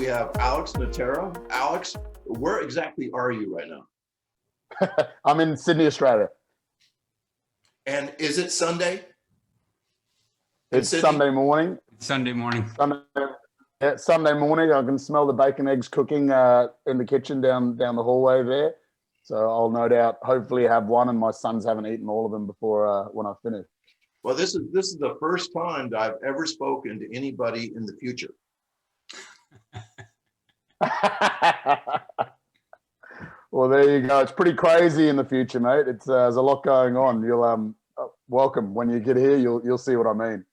have Alex Natera. Alex, where exactly are you right now? I'm in Sydney, Australia. And is it Sunday? It's Sunday morning. Sunday morning. Sunday morning. I can smell the bacon eggs cooking in the kitchen down the hallway there. So I'll no doubt, hopefully, have one, and my sons haven't eaten all of them before when I finish. Well, this is the first time that I've ever spoken to anybody in the future. Well, there you go. It's pretty crazy in the future, mate. It's there's a lot going on. You'll welcome when you get here. You'll see what I mean.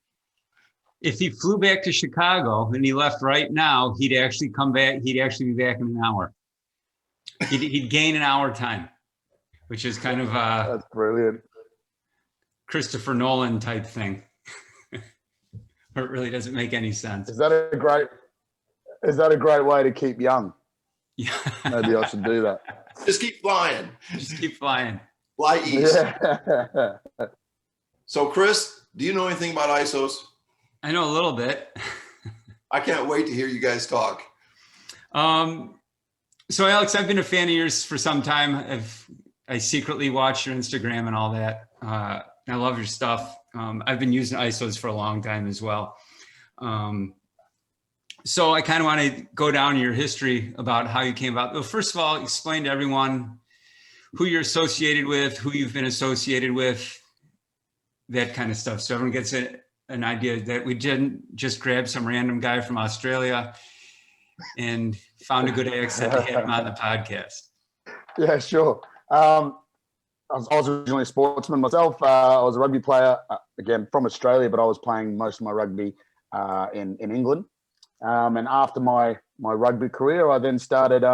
If he flew back to Chicago and he left right now, he'd actually come back. He'd actually be back in an hour. He'd gain an hour time, which is kind of that's brilliant. Christopher Nolan type thing. It really doesn't make any sense. Is that a great way to keep young? Yeah. Maybe I should do that. Just keep flying. Just keep flying. Fly east. Yeah. So, Chris, do you know anything about ISOs? I know a little bit. I can't wait to hear you guys talk. So, Alex, I've been a fan of yours for some time. I secretly watch your Instagram and all that. I love your stuff. I've been using ISOs for a long time as well. So I kind of want to go down your history about how you came about. Well, first of all, explain to everyone who you're associated with, who you've been associated with, that kind of stuff. So everyone gets an idea that we didn't just grab some random guy from Australia and found a good accent to have him on the podcast. Yeah, sure. I was originally a sportsman myself. I was a rugby player, again, from Australia, but I was playing most of my rugby in England. And after my rugby career, I then started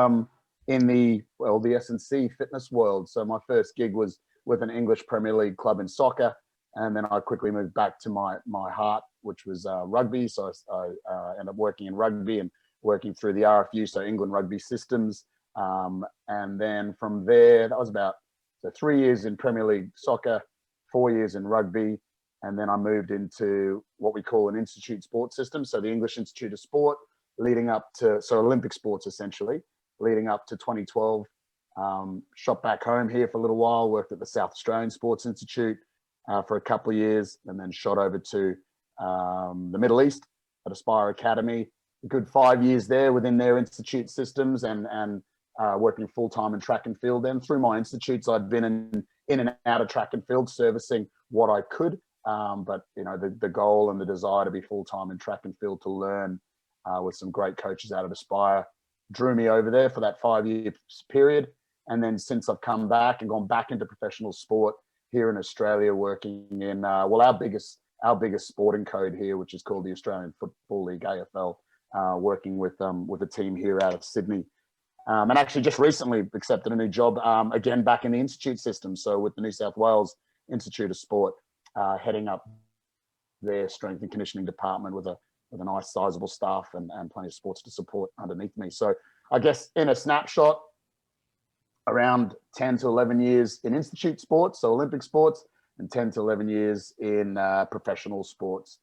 in the S&C fitness world. So my first gig was with an English Premier League club in soccer. And then I quickly moved back to my heart, which was rugby. So I ended up working in rugby and working through the RFU, so England Rugby Systems. And then from there, that was about 3 years in Premier League soccer, 4 years in rugby. And then I moved into what we call an institute sports system. So the English Institute of Sport, leading up to, so Olympic sports essentially, leading up to 2012. Shot back home here for a little while, worked at the South Australian Sports Institute for a couple of years, and then shot over to the Middle East at Aspire Academy. A good 5 years there within their institute systems and working full-time in track and field. Then through my institutes, I'd been in and out of track and field, servicing what I could. But you know, the goal and the desire to be full-time in track and field to learn with some great coaches out of Aspire drew me over there for that 5 year period. And then since I've come back and gone back into professional sport here in Australia, working in our biggest sporting code here, which is called the Australian Football League, AFL, working with a team here out of Sydney. And actually just recently accepted a new job, again, back in the institute system. So with the New South Wales Institute of Sport, heading up their strength and conditioning department with a nice sizable staff and plenty of sports to support underneath me. So I guess in a snapshot, around 10 to 11 years in institute sports, so Olympic sports, and 10 to 11 years in professional sports.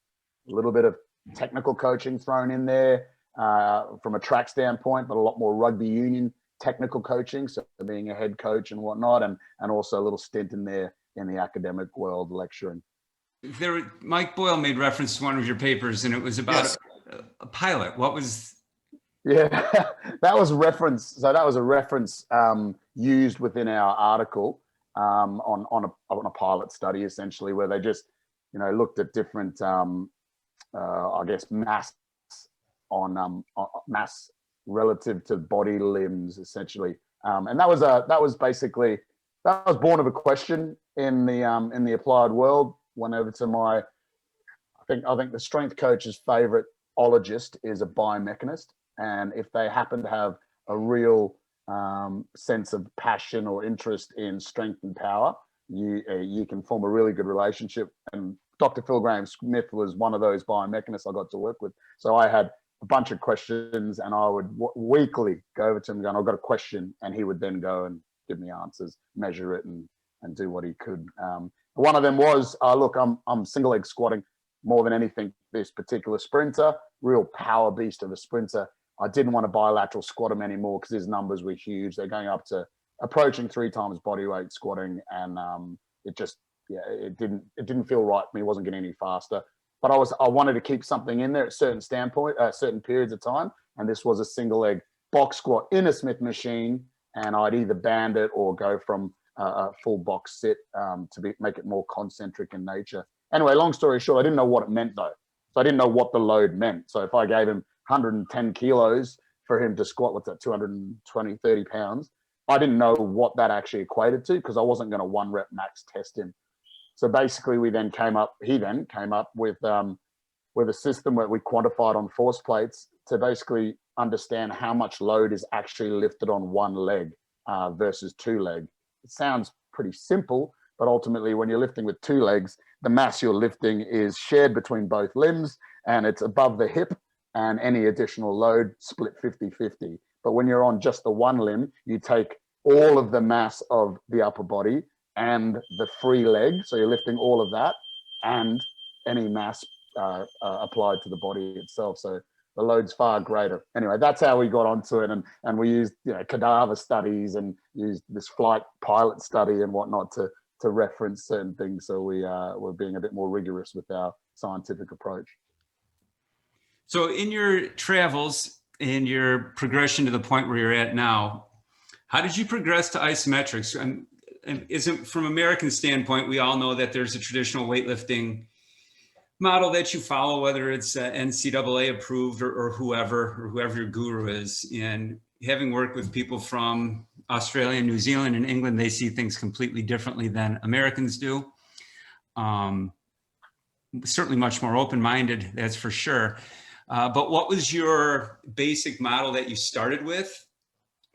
A little bit of technical coaching thrown in there from a track standpoint, but a lot more rugby union technical coaching, so being a head coach and whatnot, and also a little stint in there in the academic world lecturing. Mike Boyle made reference to one of your papers, and it was about a pilot. What was? Yeah, that was reference. So that was a reference used within our article on a pilot study, essentially, where they just looked at different, I guess, mass on mass relative to body limbs, essentially, and that was born of a question in the applied world. Went over to I think the strength coach's favorite ologist is a biomechanist, and if they happen to have a real sense of passion or interest in strength and power, you can form a really good relationship. And Dr. Phil Graham-Smith was one of those biomechanists I got to work with. So I had a bunch of questions, and I would weekly go over to him going, I've got a question, and he would then go and give me answers, measure it, and do what he could. One of them was, look, I'm single leg squatting more than anything this particular sprinter, real power beast of a sprinter, I didn't want to bilateral squat him anymore because his numbers were huge. They're going up to approaching 3 times body weight squatting, and it just, yeah, it didn't feel right for me. It wasn't getting any faster. But I wanted to keep something in there at certain certain periods of time, and this was a single leg box squat in a Smith machine, and I'd either band it or go from a full box sit to make it more concentric in nature. Anyway, long story short, I didn't know what it meant though. So I didn't know what the load meant. So if I gave him 110 kilos for him to squat, what's that, 220, 30 pounds, I didn't know what that actually equated to because I wasn't going to 1 rep max test him. So basically he then came up with a system where we quantified on force plates to basically understand how much load is actually lifted on 1 leg versus 2 leg. It sounds pretty simple, but ultimately when you're lifting with 2 legs, the mass you're lifting is shared between both limbs and it's above the hip, and any additional load split 50-50. But when you're on just the 1 limb, you take all of the mass of the upper body and the free leg. So you're lifting all of that and any mass applied to the body itself. So the load's far greater. Anyway, that's how we got onto it. And we used, cadaver studies and used this flight pilot study and whatnot to reference certain things. So we're being a bit more rigorous with our scientific approach. So in your travels, in your progression to the point where you're at now, how did you progress to isometrics? And isn't, from American standpoint, we all know that there's a traditional weightlifting model that you follow, whether it's NCAA approved or whoever your guru is. And having worked with people from Australia, New Zealand, and England, they see things completely differently than Americans do. Certainly much more open-minded, that's for sure. But what was your basic model that you started with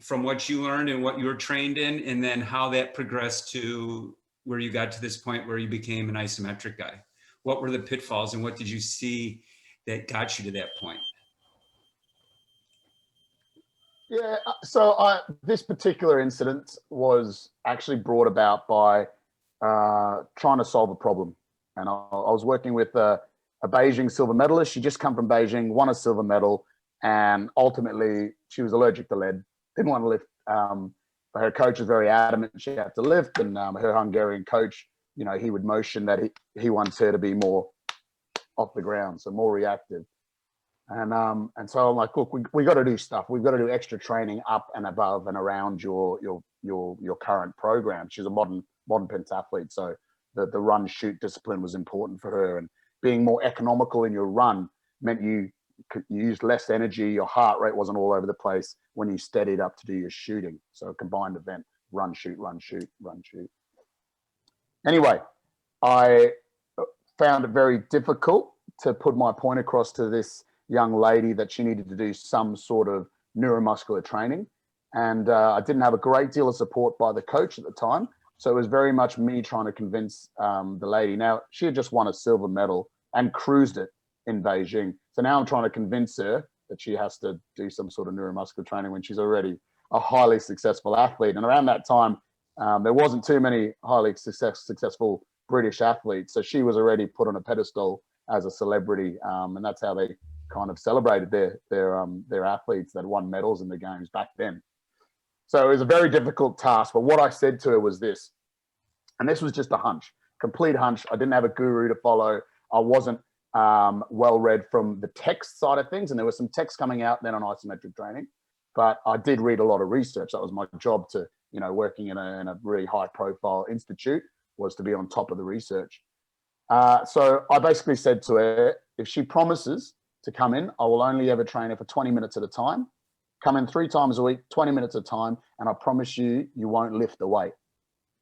from what you learned and what you were trained in, and then how that progressed to where you got to this point where you became an isometric guy? What were the pitfalls and what did you see that got you to that point? Yeah, so this particular incident was actually brought about by trying to solve a problem. And I was working with a Beijing silver medalist. She just come from Beijing, won a silver medal, and ultimately she was allergic to lead, didn't want to lift. But her coach was very adamant she had to lift, and her Hungarian coach, he would motion that he wants her to be more off the ground, so more reactive. And so I'm like, look, we got to do stuff. We've got to do extra training up and above and around your current program. She's a modern pentathlete, so the run shoot discipline was important for her, and being more economical in your run meant you used less energy. Your heart rate wasn't all over the place when you steadied up to do your shooting. So a combined event, run, shoot, run, shoot, run, shoot. Anyway, I found it very difficult to put my point across to this young lady that she needed to do some sort of neuromuscular training. And I didn't have a great deal of support by the coach at the time. So it was very much me trying to convince the lady. Now, she had just won a silver medal and cruised it in Beijing. So now I'm trying to convince her that she has to do some sort of neuromuscular training when she's already a highly successful athlete. And around that time, there wasn't too many highly successful British athletes. So she was already put on a pedestal as a celebrity. And that's how they kind of celebrated their athletes that won medals in the games back then. So it was a very difficult task. But what I said to her was this, and this was just a hunch, complete hunch. I didn't have a guru to follow. I wasn't well read from the text side of things, and there was some text coming out then on isometric training, but I did read a lot of research. That was my job to, working in a really high profile institute, was to be on top of the research. So I basically said to her, if she promises to come in, I will only ever train her for 20 minutes at a time. Come in 3 times a week, 20 minutes at a time, and I promise you won't lift the weight.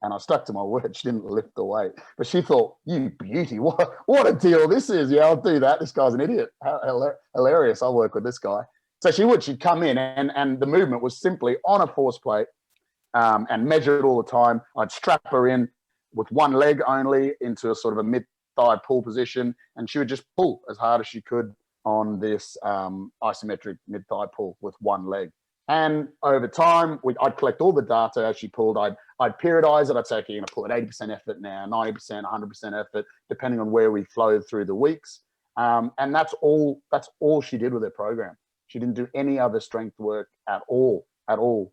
And I stuck to my word. She didn't lift the weight, but she thought, you beauty, what a deal this is. Yeah, I'll do that. This guy's an idiot. How hilarious. I'll work with this guy. So she'd come in, and the movement was simply on a force plate and measured all the time. I'd strap her in with 1 leg only into a sort of a mid-thigh pull position, and she would just pull as hard as she could on this isometric mid-thigh pull with 1 leg. And over time, I'd collect all the data as she pulled. I'd periodize it. I'd say, okay, you're going to pull at 80% effort now, 90%, 100% effort, depending on where we flowed through the weeks. And that's all she did with her program. She didn't do any other strength work at all,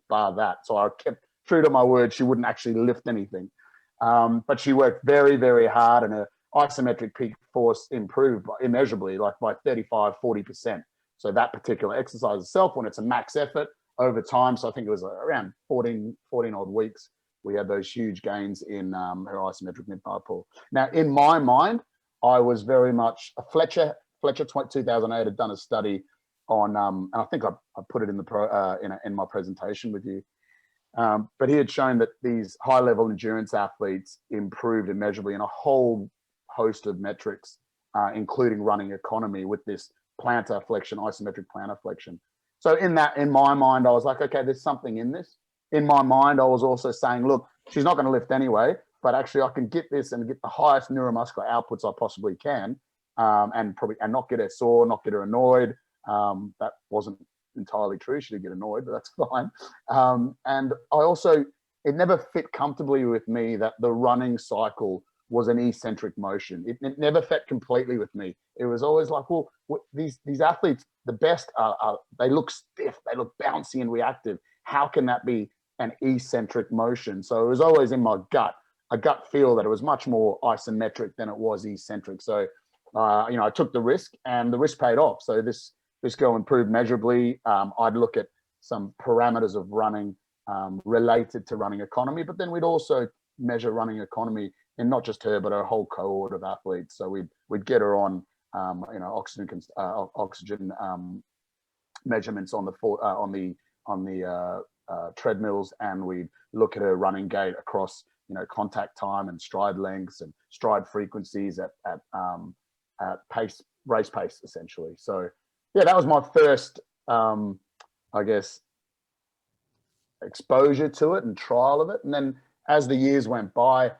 bar that. So I kept true to my word. She wouldn't actually lift anything. But she worked very, very hard, and her isometric peak force improved immeasurably, like by 35, 40%. So that particular exercise itself, when it's a max effort over time, so I think it was around 14 odd weeks, we had those huge gains in her isometric midthigh pull. Now, in my mind, I was very much a Fletcher 2008 had done a study on, and I think I put it in the in my presentation with you. But he had shown that these high-level endurance athletes improved immeasurably in a whole host of metrics, including running economy with this plantar flexion, isometric plantar flexion. So in my mind, I was like, okay, there's something in this. In my mind, I was also saying, look, she's not going to lift anyway, but actually I can get this and get the highest neuromuscular outputs I possibly can, and not get her sore, not get her annoyed. That wasn't entirely true. She did get annoyed, but that's fine. And I also, it never fit comfortably with me that the running cycle was an eccentric motion. It never fit completely with me. It was always like, well, these athletes, the best are they look stiff, they look bouncy and reactive. How can that be an eccentric motion? So it was always in my gut, a gut feel that it was much more isometric than it was eccentric. So, I took the risk, and the risk paid off. So this girl improved measurably. I'd look at some parameters of running related to running economy, but then we'd also measure running economy in not just her, but her whole cohort of athletes. So we'd get her on, oxygen measurements on the treadmills, and we'd look at her running gait across, contact time and stride lengths and stride frequencies at pace, race pace, essentially. So yeah, that was my first, exposure to it and trial of it. And then as the years went by,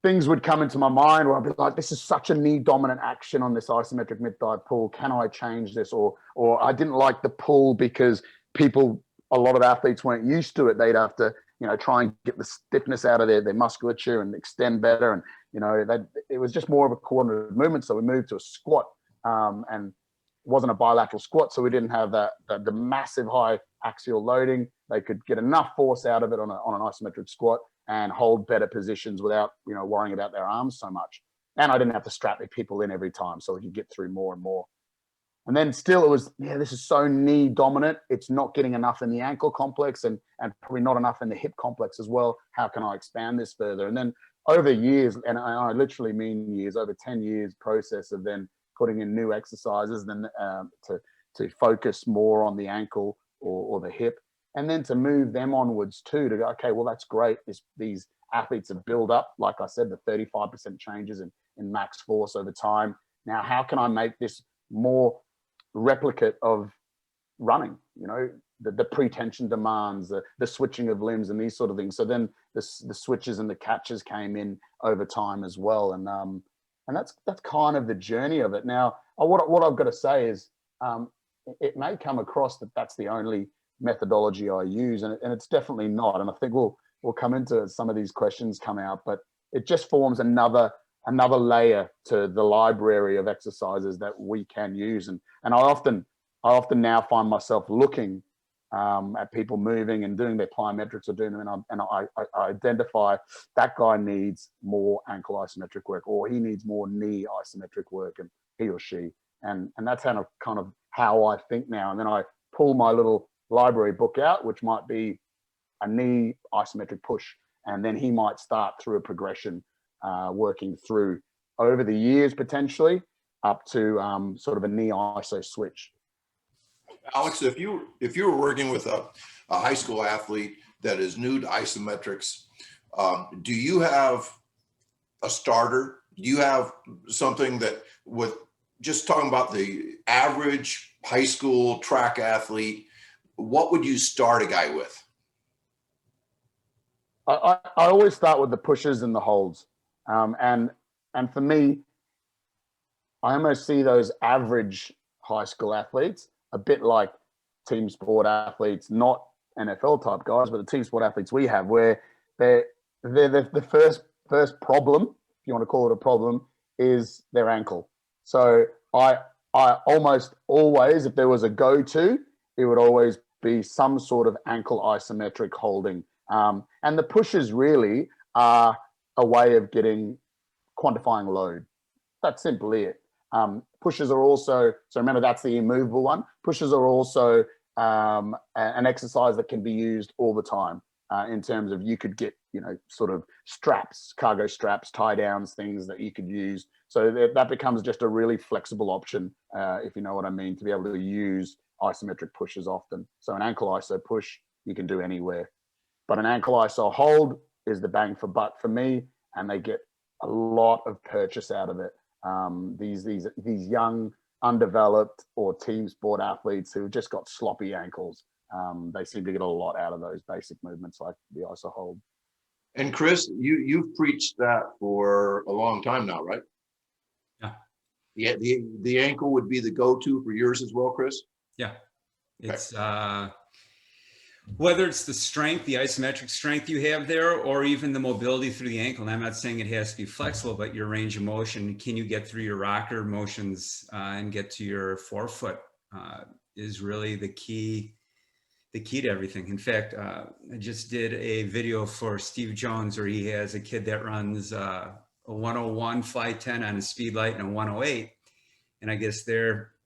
things would come into my mind where I'd be like, this is such a knee dominant action on this isometric mid-thigh pull. Can I change this? Or I didn't like the pull because a lot of athletes weren't used to it. They'd have to, try and get the stiffness out of their musculature and extend better. And, it was just more of a coordinated movement. So we moved to a squat, and it wasn't a bilateral squat. So we didn't have the massive high axial loading. They could get enough force out of it on an isometric squat and hold better positions without, worrying about their arms so much. And I didn't have to strap the people in every time, so we could get through more and more. And then still it was, this is so knee dominant. It's not getting enough in the ankle complex and probably not enough in the hip complex as well. How can I expand this further? And then over years, and I literally mean years, over 10 years process of then putting in new exercises, then to focus more on the ankle or the hip, and then to move them onwards too, to go, okay, well, that's great. These athletes have built up, like I said, the 35% changes in max force over time. Now, how can I make this more replicate of running, the pre-tension demands, the switching of limbs and these sort of things. So then the switches and the catches came in over time as well. And that's kind of the journey of it. Now, what I've got to say is it may come across that that's the only methodology I use, and it's definitely not. And I think we'll come into some of these questions come out, but it just forms another layer to the library of exercises that we can use. And I often now find myself looking at people moving and doing their plyometrics or doing them, and I identify that guy needs more ankle isometric work, or he needs more knee isometric work, and he or she, and that's kind of how I think now. And then I pull my little library book out, which might be a knee isometric push, and then he might start through a progression, working through over the years potentially up to sort of a knee iso switch. Alex, if you were working with a high school athlete that is new to isometrics, do you have a starter? Do you have something that, with just talking about the average high school track athlete, what would you start a guy with? I always start with the pushes and the holds. And for me, I almost see those average high school athletes a bit like team sport athletes, not NFL type guys, but the team sport athletes we have, where they're the first problem, if you want to call it a problem, is their ankle. So I I almost always, if there was a go-to, it would always be some sort of ankle isometric holding. And the pushes really are a way of quantifying load. That's simply it. Pushes are also, so remember that's the immovable one. Pushes are also an exercise that can be used all the time in terms of you could get, sort of straps, cargo straps, tie downs, things that you could use. So that becomes just a really flexible option, if you know what I mean, to be able to use isometric pushes often. So an ankle iso push, you can do anywhere. But an ankle iso hold is the bang for buck for me, and they get a lot of purchase out of it. These young, undeveloped or team sport athletes who just got sloppy ankles, they seem to get a lot out of those basic movements like the iso hold. And Chris, you've preached that for a long time now, right? Yeah. Yeah, the ankle would be the go-to for yours as well, Chris? Yeah. It's whether it's the strength, the isometric strength you have there, or even the mobility through the ankle. And I'm not saying it has to be flexible, but your range of motion, can you get through your rocker motions and get to your forefoot is really the key to everything. In fact, I just did a video for Steve Jones where he has a kid that runs a 101 fly 10 on a speed light and a 108. And I guess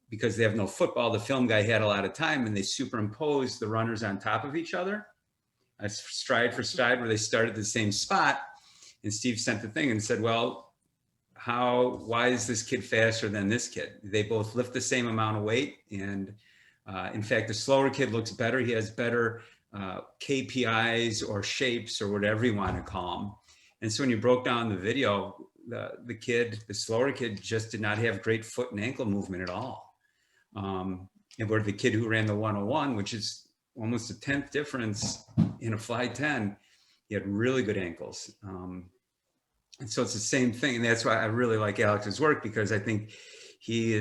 because they have no football, the film guy had a lot of time and they superimposed the runners on top of each other, stride for stride, where they started at the same spot. And Steve sent the thing and said, well, why is this kid faster than this kid? They both lift the same amount of weight. And in fact, the slower kid looks better. He has better KPIs or shapes or whatever you want to call them. And so when you broke down the video, the slower kid just did not have great foot and ankle movement at all. And where the kid who ran the 101, which is almost a 10th difference in a fly 10, he had really good ankles. And so it's the same thing. And that's why I really like Alex's work, because I think he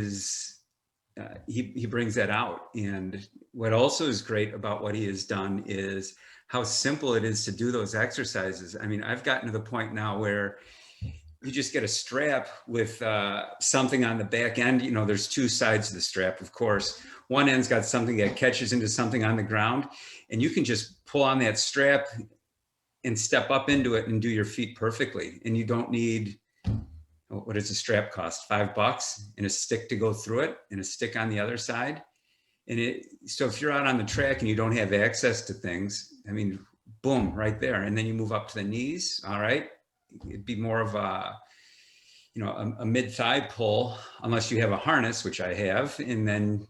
brings that out. And what also is great about what he has done is how simple it is to do those exercises. I mean, I've gotten to the point now where you just get a strap with something on the back end. There's two sides to the strap, of course. One end's got something that catches into something on the ground, and you can just pull on that strap and step up into it and do your feet perfectly. And you don't need, what does a strap cost? $5 and a stick to go through it and a stick on the other side. And so if you're out on the track and you don't have access to things, I mean, boom, right there. And then you move up to the knees. All right. It'd be more of a mid-thigh pull, unless you have a harness, which I have. And then,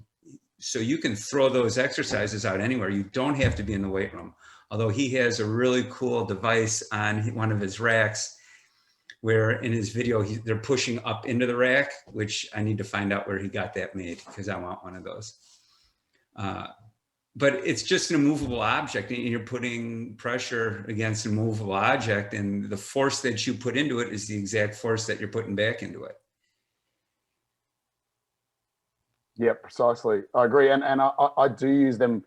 so you can throw those exercises out anywhere. You don't have to be in the weight room. Although he has a really cool device on one of his racks where in his video, they're pushing up into the rack, which I need to find out where he got that made, because I want one of those. But it's just an immovable object, and you're putting pressure against an immovable object, and the force that you put into it is the exact force that you're putting back into it. Yeah, precisely. I agree. And I do use them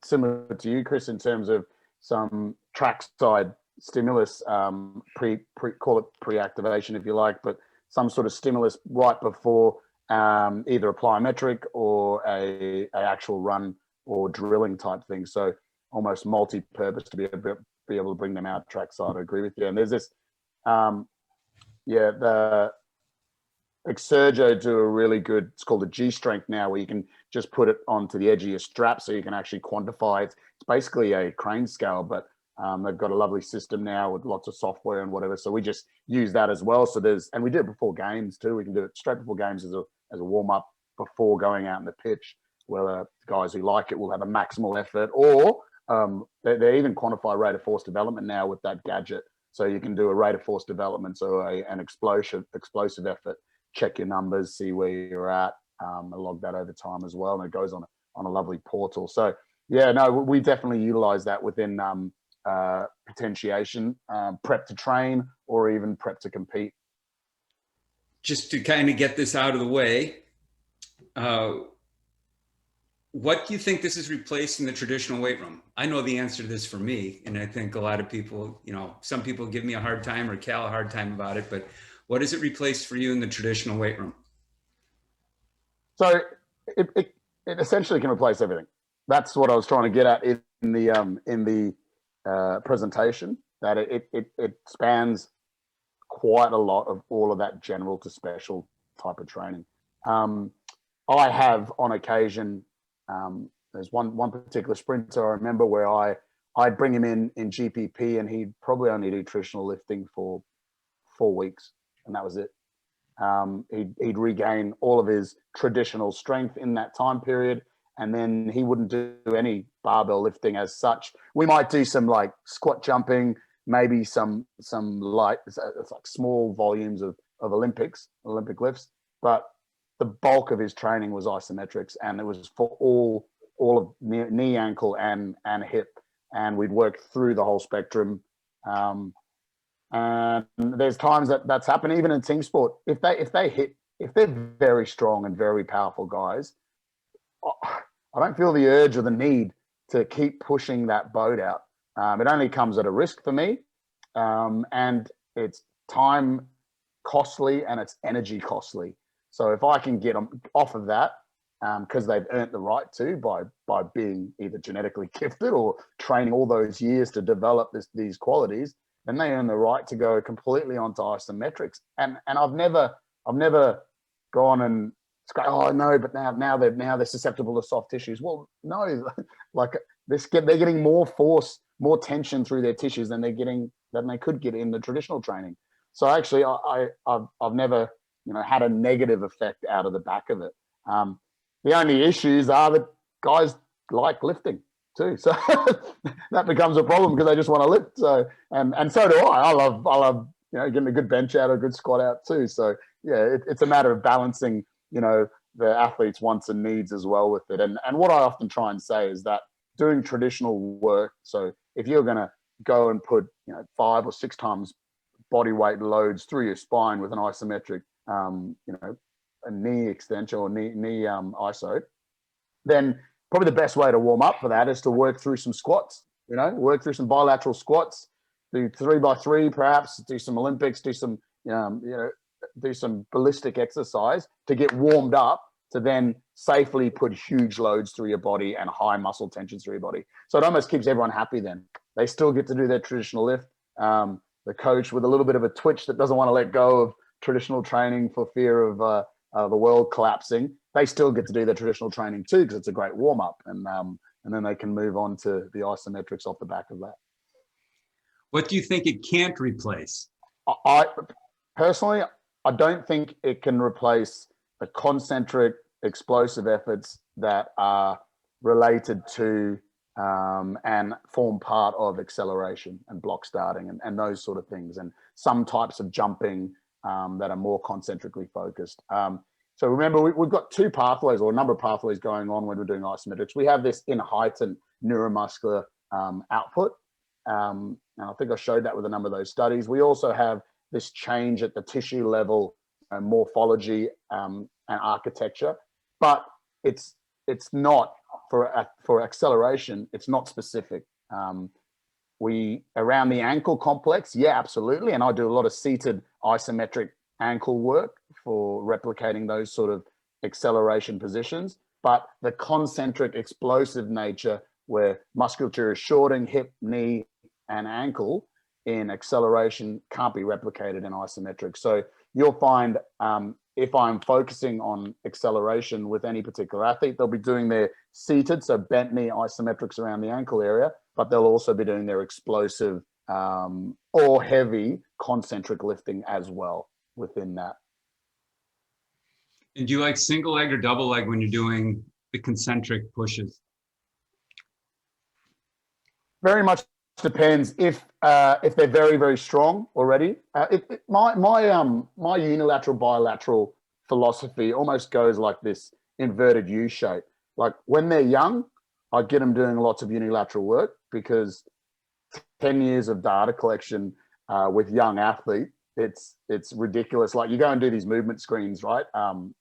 similar to you, Chris, in terms of some trackside stimulus, call it pre-activation if you like, but some sort of stimulus right before either a plyometric or a actual run or drilling type thing. So almost multi-purpose to be able to bring them out trackside. I agree with you. And there's this, the Exergo do a really good, it's called a G-strength now, where you can just put it onto the edge of your strap so you can actually quantify it. It's basically a crane scale, but they've got a lovely system now with lots of software and whatever. So we just use that as well. So and we do it before games too. We can do it straight before games as a warm-up before going out in the pitch, where guys who like it will have a maximal effort, or they even quantify rate of force development now with that gadget. So you can do a rate of force development, so an explosive effort, check your numbers, see where you're at, log that over time as well, and it goes on a lovely portal. So yeah, no, we definitely utilize that within potentiation, prep to train, or even prep to compete. Just to kind of get this out of the way, what do you think this is replacing the traditional weight room? I know the answer to this for me, and I think a lot of people, some people give me a hard time, or Cal a hard time about it, but what does it replace for you in the traditional weight room? So it essentially can replace everything. That's what I was trying to get at in the presentation. That it spans quite a lot of all of that general to special type of training. I have on occasion, there's one particular sprinter I remember where I'd bring him in GPP and he'd probably only do traditional lifting for 4 weeks, and that was it. He'd regain all of his traditional strength in that time period, and then he wouldn't do any barbell lifting as such. We might do some like squat jumping, maybe some light, it's like small volumes of Olympic lifts, but the bulk of his training was isometrics, and it was for all of knee, ankle, and hip, and we'd work through the whole spectrum. And there's times that's happened even in team sport. If they're very strong and very powerful guys, I don't feel the urge or the need to keep pushing that boat out. It only comes at a risk for me, and it's time costly and it's energy costly. So if I can get them off of that, because they've earned the right to by being either genetically gifted or training all those years to develop these qualities, then they earn the right to go completely onto isometrics. And I've never gone and go, oh no, but now they're susceptible to soft tissues. Well, no, like they're getting more force, more tension through their tissues than they could get in the traditional training. So actually, I've never had a negative effect out of the back of it. The only issues are that guys like lifting too, so that becomes a problem because they just want to lift. So and so do I. I love getting a good bench out, a good squat out too. So yeah, it's a matter of balancing the athlete's wants and needs as well with it. And what I often try and say is that doing traditional work. So if you're going to go and put 5 or 6 times body weight loads through your spine with an isometric, a knee extension or knee iso, then probably the best way to warm up for that is to work through some squats. Work through some bilateral squats, do 3x3 perhaps, do some Olympics, do some do some ballistic exercise to get warmed up to then safely put huge loads through your body and high muscle tension through your body. So it almost keeps everyone happy then. They still get to do their traditional lift. The coach with a little bit of a twitch that doesn't want to let go of traditional training for fear of the world collapsing, they still get to do their traditional training too because it's a great warm-up, and then they can move on to the isometrics off the back of that. What do you think it can't replace? I personally, I don't think it can replace the concentric explosive efforts that are related to and form part of acceleration and block starting and those sort of things, and some types of jumping that are more concentrically focused. So remember, we've got 2 pathways or a number of pathways going on when we're doing isometrics. We have this in heightened neuromuscular output. And I think I showed that with a number of those studies. We also have this change at the tissue level, morphology and architecture, but it's not for acceleration. It's not specific. We around the ankle complex, yeah, absolutely. And I do a lot of seated isometric ankle work for replicating those sort of acceleration positions. But the concentric explosive nature where musculature is shorting hip, knee, and ankle in acceleration can't be replicated in isometric. So you'll find if I'm focusing on acceleration with any particular athlete, they'll be doing their seated, so bent knee isometrics around the ankle area, but they'll also be doing their explosive or heavy concentric lifting as well within that. And do you like single leg or double leg when you're doing the concentric pushes? Very much depends if they're very, very strong already. My unilateral bilateral philosophy almost goes like this inverted U shape. Like when they're young, I get them doing lots of unilateral work because 10 years of data collection with young athlete, it's ridiculous. Like you go and do these movement screens, right?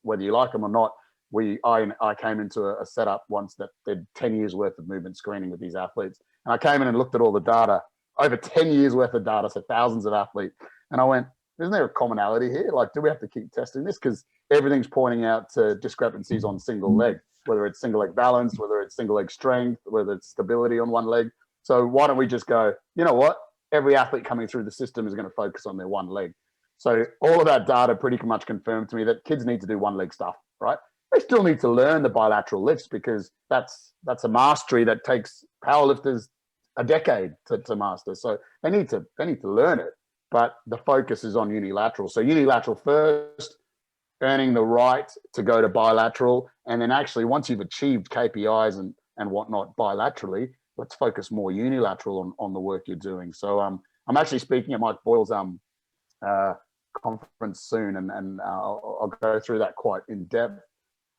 Whether you like them or not, I came into a setup once that did 10 years worth of movement screening with these athletes. And I came in and looked at all the data, over 10 years worth of data, so thousands of athletes. And I went, isn't there a commonality here? Like, do we have to keep testing this? Because everything's pointing out to discrepancies on single leg, whether it's single leg balance, whether it's single leg strength, whether it's stability on one leg. So why don't we just go, you know what? Every athlete coming through the system is going to focus on their one leg. So all of that data pretty much confirmed to me that kids need to do one leg stuff, right? They still need to learn the bilateral lifts because that's a mastery that takes powerlifters a decade to master. So they need to learn it, but the focus is on unilateral. So unilateral first, earning the right to go to bilateral, and then actually once you've achieved KPIs and whatnot bilaterally, let's focus more unilateral on the work you're doing. So I'm actually speaking at Mike Boyle's conference soon, and I'll go through that quite in depth.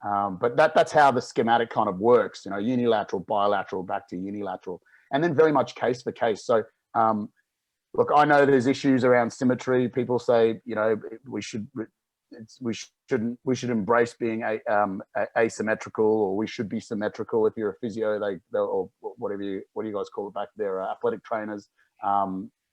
But that's how the schematic kind of works, you know, unilateral, bilateral, back to unilateral, and then very much case for case. So look, I know there's issues around symmetry. People say, you know, we should embrace being asymmetrical, or we should be symmetrical. If you're a physio, or what do you guys call it back there, athletic trainers.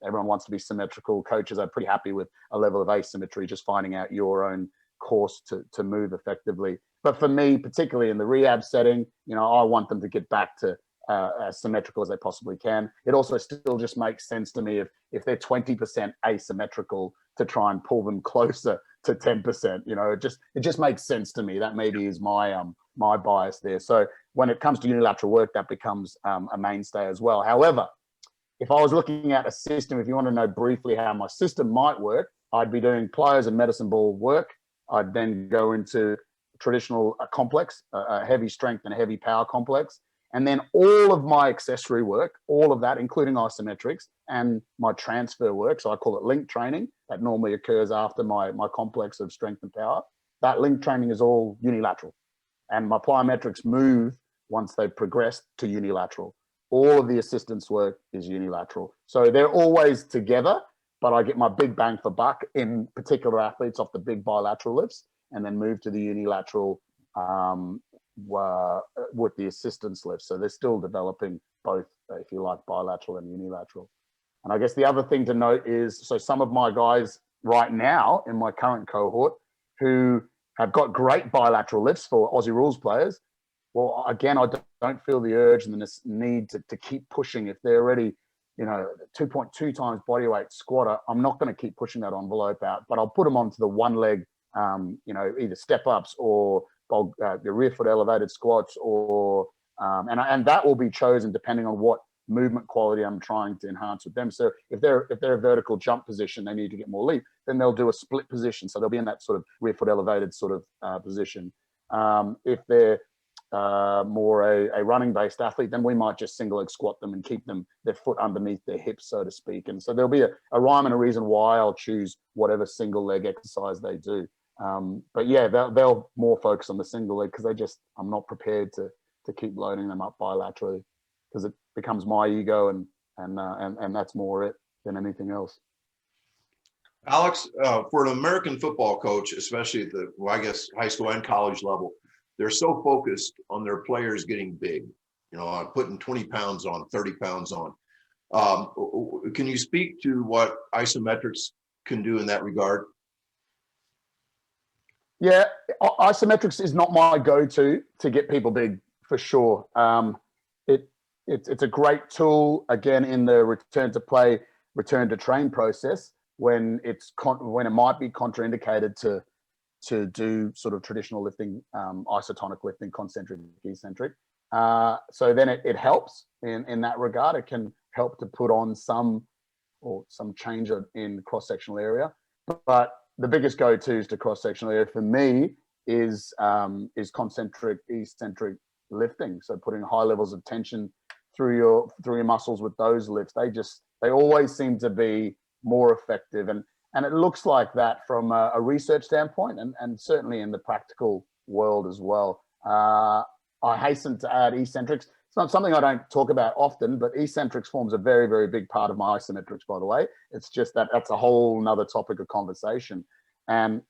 Everyone wants to be symmetrical. Coaches are pretty happy with a level of asymmetry, just finding out your own course to move effectively. But for me, particularly in the rehab setting, you know, I want them to get back to as symmetrical as they possibly can. It also still just makes sense to me if they're 20% asymmetrical to try and pull them closer to 10%. You know, it just makes sense to me. That maybe is my my bias there. So when it comes to unilateral work, that becomes a mainstay as well. However, if I was looking at a system, if you want to know briefly how my system might work, I'd be doing plyos and medicine ball work. I'd then go into traditional complex, a heavy strength and heavy power complex. And then all of my accessory work, all of that, including isometrics and my transfer work, so I call it link training, that normally occurs after my complex of strength and power. That link training is all unilateral. And my plyometrics move once they've progressed to unilateral. All of the assistance work is unilateral. So they're always together, but I get my big bang for buck in particular athletes off the big bilateral lifts, and then move to the unilateral with the assistance lifts. So they're still developing both, if you like, bilateral and unilateral. And I guess the other thing to note is, so some of my guys right now in my current cohort who have got great bilateral lifts for Aussie rules players, well, again, I don't feel the urge and the need to keep pushing. If they're already, you know, 2.2 times body weight squatter, I'm not going to keep pushing that envelope out, but I'll put them onto the one leg, you know, either step ups or the rear foot elevated squats, or and that will be chosen depending on what movement quality I'm trying to enhance with them. So if they're a vertical jump position, they need to get more leap, then they'll do a split position. So they'll be in that sort of rear foot elevated sort of position. If they're more a running based athlete, then we might just single leg squat them and keep their foot underneath their hips, so to speak. And so there'll be a rhyme and a reason why I'll choose whatever single leg exercise they do. But yeah, they'll more focus on the single leg because I'm not prepared to keep loading them up bilaterally, because it becomes my ego and that's more it than anything else. Alex, for an American football coach, especially at the, well, I guess, high school and college level, they're so focused on their players getting big, you know, on putting 20 pounds on, 30 pounds on. Can you speak to what isometrics can do in that regard? Yeah, isometrics is not my go-to to get people big, for sure. It's a great tool, again, in the return to play, return to train process when it might be contraindicated to do sort of traditional lifting, isotonic lifting, concentric, eccentric. So then it helps in that regard. It can help to put on some change in cross-sectional area. But the biggest go-tos to cross-sectional area for me is concentric, eccentric lifting. So putting high levels of tension through your muscles with those lifts. They always seem to be more effective. And it looks like that from a research standpoint and certainly in the practical world as well. I hasten to add eccentrics. It's not something I don't talk about often, but eccentrics forms a very, very big part of my isometrics, by the way. It's just that's a whole nother topic of conversation. And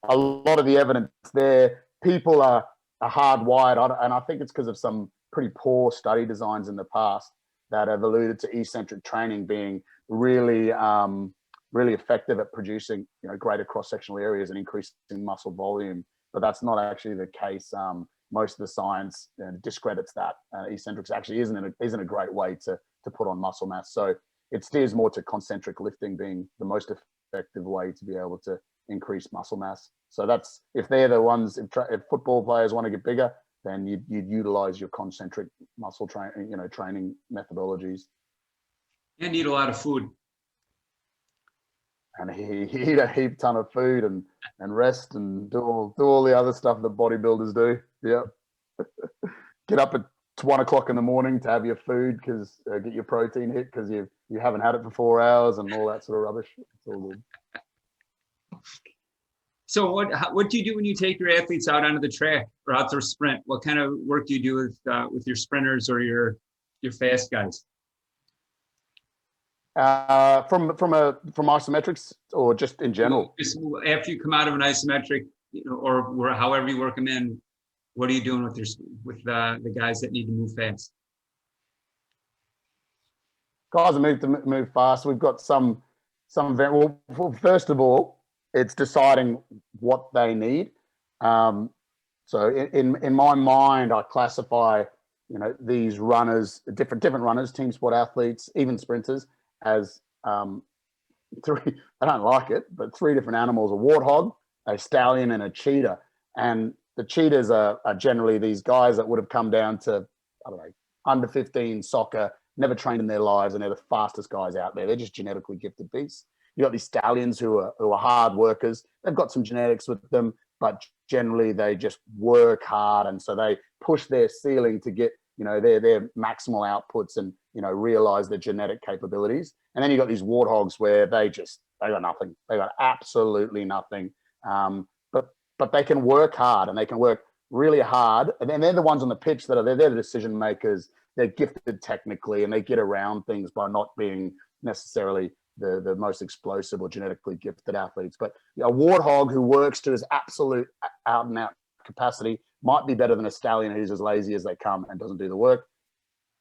a lot of the evidence there, people are hardwired, and I think it's because of some pretty poor study designs in the past that have alluded to eccentric training being really really effective at producing, greater cross-sectional areas and increasing muscle volume. But that's not actually the case. Most of the science discredits that. Eccentrics actually isn't a great way to put on muscle mass. So it steers more to concentric lifting being the most effective way to be able to increase muscle mass. So that's, if they're the ones, if football players want to get bigger, then you'd utilize your concentric muscle training methodologies. And eat a lot of food. And he eat a heap ton of food and rest and do all the other stuff that bodybuilders do. Yep. Get up at 1 o'clock in the morning to have your food because get your protein hit because you haven't had it for 4 hours and all that sort of rubbish. It's all good. So what do you do when you take your athletes out onto the track or out to sprint? What kind of work do you do with your sprinters or your fast guys? From isometrics or just in general? Just after you come out of an isometric, or however you work them in, what are you doing with the guys that need to move fast? Guys that move fast. We've got some well, first of all, it's deciding what they need. So in my mind, I classify these runners, different runners, team sport athletes, even sprinters, as three. I don't like it, but 3 different animals: a warthog, a stallion, and a cheetah. And the cheetahs are generally these guys that would have come down to, I don't know, under 15 soccer, never trained in their lives, and they're the fastest guys out there. They're just genetically gifted beasts. You got these stallions who are hard workers. They've got some genetics with them, but generally they just work hard, and so they push their ceiling to get their maximal outputs and realize their genetic capabilities. And then you got these warthogs where they got nothing. They got absolutely nothing. But they can work hard and they can work really hard. And then they're the ones on the pitch they're the decision makers. They're gifted technically and they get around things by not being necessarily the most explosive or genetically gifted athletes. But a warthog who works to his absolute out and out capacity might be better than a stallion who's as lazy as they come and doesn't do the work.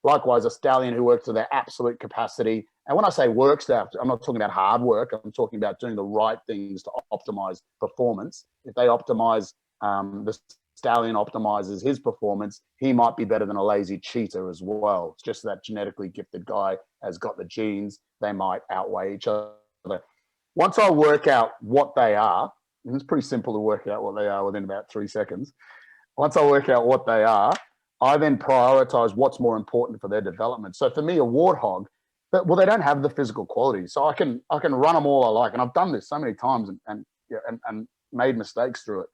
Likewise, a stallion who works to their absolute capacity. And when I say works, I'm not talking about hard work. I'm talking about doing the right things to optimize performance. If they optimize, the stallion optimizes his performance, he might be better than a lazy cheetah as well. It's just that genetically gifted guy has got the genes. They might outweigh each other. Once I work out what they are, and it's pretty simple to work out what they are within about 3 seconds. Once I work out what they are, I then prioritize what's more important for their development. So for me, a warthog, well, they don't have the physical qualities. So I can run them all I like. And I've done this so many times and made mistakes through it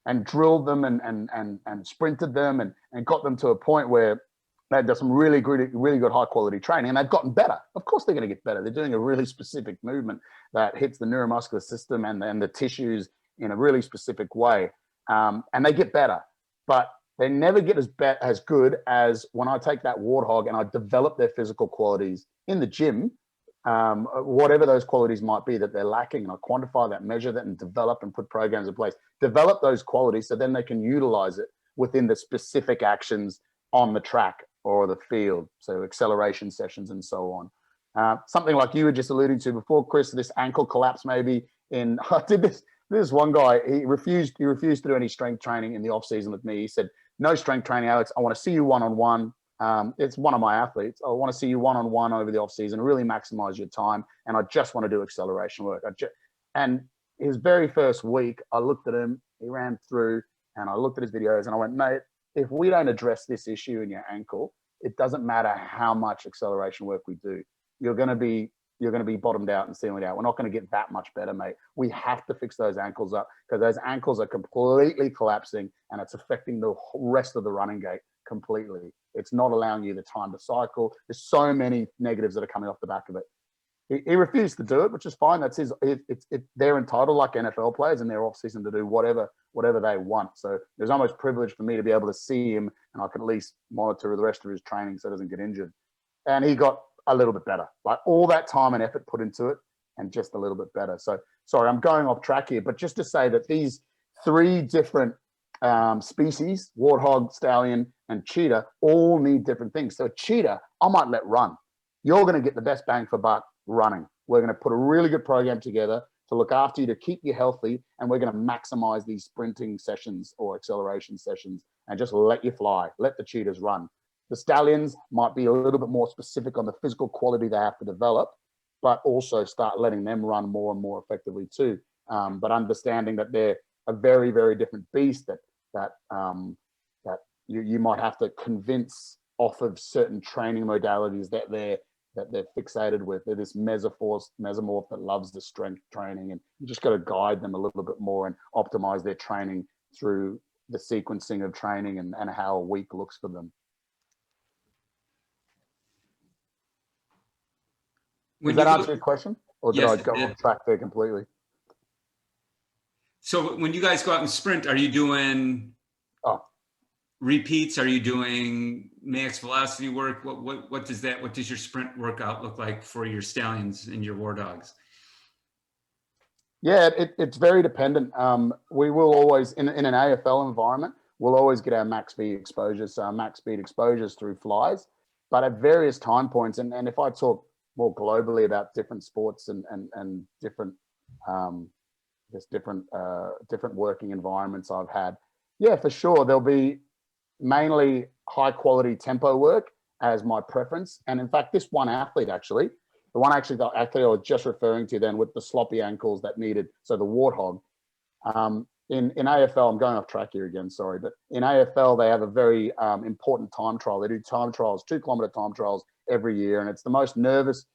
and drilled them and sprinted them and got them to a point where they've done some really good high quality training and they've gotten better. Of course, they're going to get better. They're doing a really specific movement that hits the neuromuscular system and the tissues in a really specific way. And they get better, but they never get as good as when I take that warthog and I develop their physical qualities in the gym, whatever those qualities might be that they're lacking, and I quantify that, measure that, and develop and put programs in place. Develop those qualities so then they can utilize it within the specific actions on the track or the field, so acceleration sessions and so on. Something like you were just alluding to before, Chris, this ankle collapse maybe in, I did this one guy, he refused to do any strength training in the off season with me. He said, no strength training, Alex. I want to see you one-on-one. It's one of my athletes. I want to see you one-on-one over the off season, really maximize your time. And I just want to do acceleration work. And his very first week, I looked at him, he ran through and I looked at his videos and I went, mate, if we don't address this issue in your ankle, it doesn't matter how much acceleration work we do. You're going to be bottomed out and ceiling out. We're not going to get that much better, mate. We have to fix those ankles up because those ankles are completely collapsing and it's affecting the rest of the running gait completely. It's not allowing you the time to cycle. There's so many negatives that are coming off the back of it. He refused to do it, which is fine. That's they're entitled, like NFL players in their off season, to do whatever they want. So it was almost privilege for me to be able to see him and I can at least monitor the rest of his training so he doesn't get injured. And he got a little bit better, like all that time and effort put into it and just a little bit better. So sorry, I'm going off track here, but just to say that these 3 different species, warthog, stallion, and cheetah, all need different things. So cheetah, I might let run. You're going to get the best bang for buck running. We're going to put a really good program together to look after you, to keep you healthy, and we're going to maximize these sprinting sessions or acceleration sessions and just let you fly, let the cheetahs run. The stallions might be a little bit more specific on the physical quality they have to develop, but also start letting them run more and more effectively too. But understanding that they're a very, very different beast that you might have to convince off of certain training modalities that they're fixated with. They're this mesomorph that loves the strength training, and you just got to guide them a little bit more and optimize their training through the sequencing of training and how a week looks for them. Does that answer your question? Or did I go off track there completely? So when you guys go out and sprint, are you doing repeats? Are you doing max velocity work? What does your sprint workout look like for your stallions and your war dogs? Yeah, it's very dependent. We will always, in an AFL environment, we'll always get our max V exposures, so our max speed exposures through flies, but at various time points. And if I talk more globally about different sports and different, different working environments I've had, yeah, for sure, there'll be mainly high quality tempo work as my preference. And in fact, this one athlete actually, the athlete I was just referring to then with the sloppy ankles that needed, so the warthog, in AFL, I'm going off track here again, sorry, but in AFL, they have a very important time trial. They do time trials, 2 kilometer time trials every year. And it's the most nervous.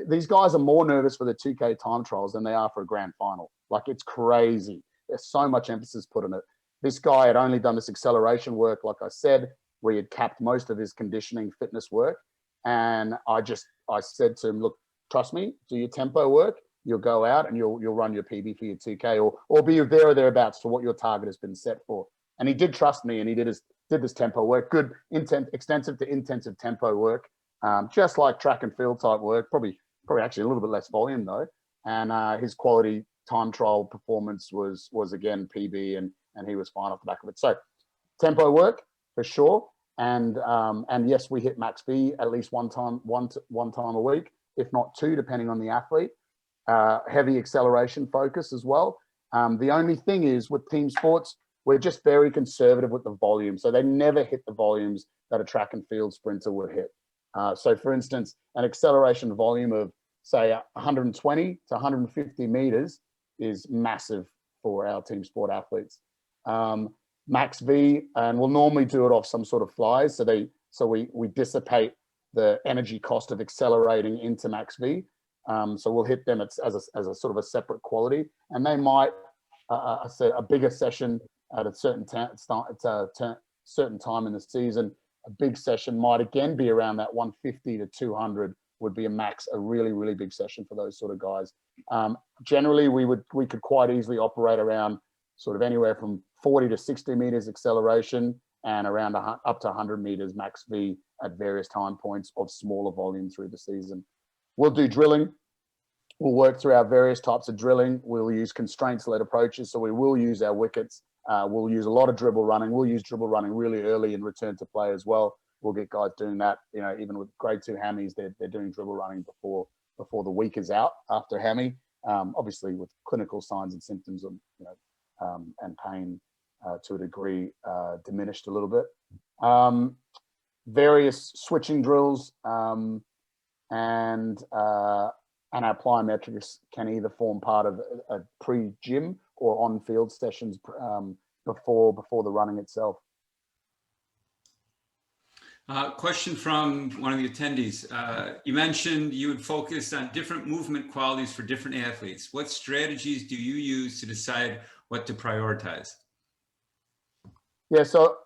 These guys are more nervous for the 2K time trials than they are for a grand final. Like, it's crazy. There's so much emphasis put on it. This guy had only done this acceleration work, like I said, where he had capped most of his conditioning fitness work. And I said to him, look, trust me, do your tempo work. You'll go out and you'll run your PB for your 2K or be there or thereabouts for what your target has been set for. And he did trust me, and he did this tempo work, good, extensive to intensive tempo work, just like track and field type work, probably actually a little bit less volume though. And his quality time trial performance was again PB, and he was fine off the back of it. So tempo work for sure. And yes, we hit max V at least one time a week, if not 2, depending on the athlete. Heavy acceleration focus as well. The only thing is with team sports, we're just very conservative with the volume. So they never hit the volumes that a track and field sprinter would hit. So for instance, an acceleration volume of say 120 to 150 meters is massive for our team sport athletes. Max V, and we'll normally do it off some sort of flies. So we dissipate the energy cost of accelerating into max V. So we'll hit them as a sort of a separate quality, and they might a bigger session at a certain certain time in the season. A big session might again be around that 150 to 200 would be a really, really big session for those sort of guys. Generally, we could quite easily operate around sort of anywhere from 40 to 60 meters acceleration and around up to 100 meters max V at various time points of smaller volume through the season. We'll do drilling. We'll work through our various types of drilling. We'll use constraints-led approaches. So we will use our wickets. We'll use a lot of dribble running. We'll use dribble running really early in return to play as well. We'll get guys doing that. You know, even with grade 2 hammies, they're doing dribble running before the week is out after hammy. Obviously with clinical signs and symptoms of, and pain to a degree diminished a little bit. Various switching drills, and our plyometrics can either form part of a pre-gym or on-field sessions before the running itself. Question from one of the attendees. You mentioned you would focus on different movement qualities for different athletes. What strategies do you use to decide what to prioritize? Yeah, so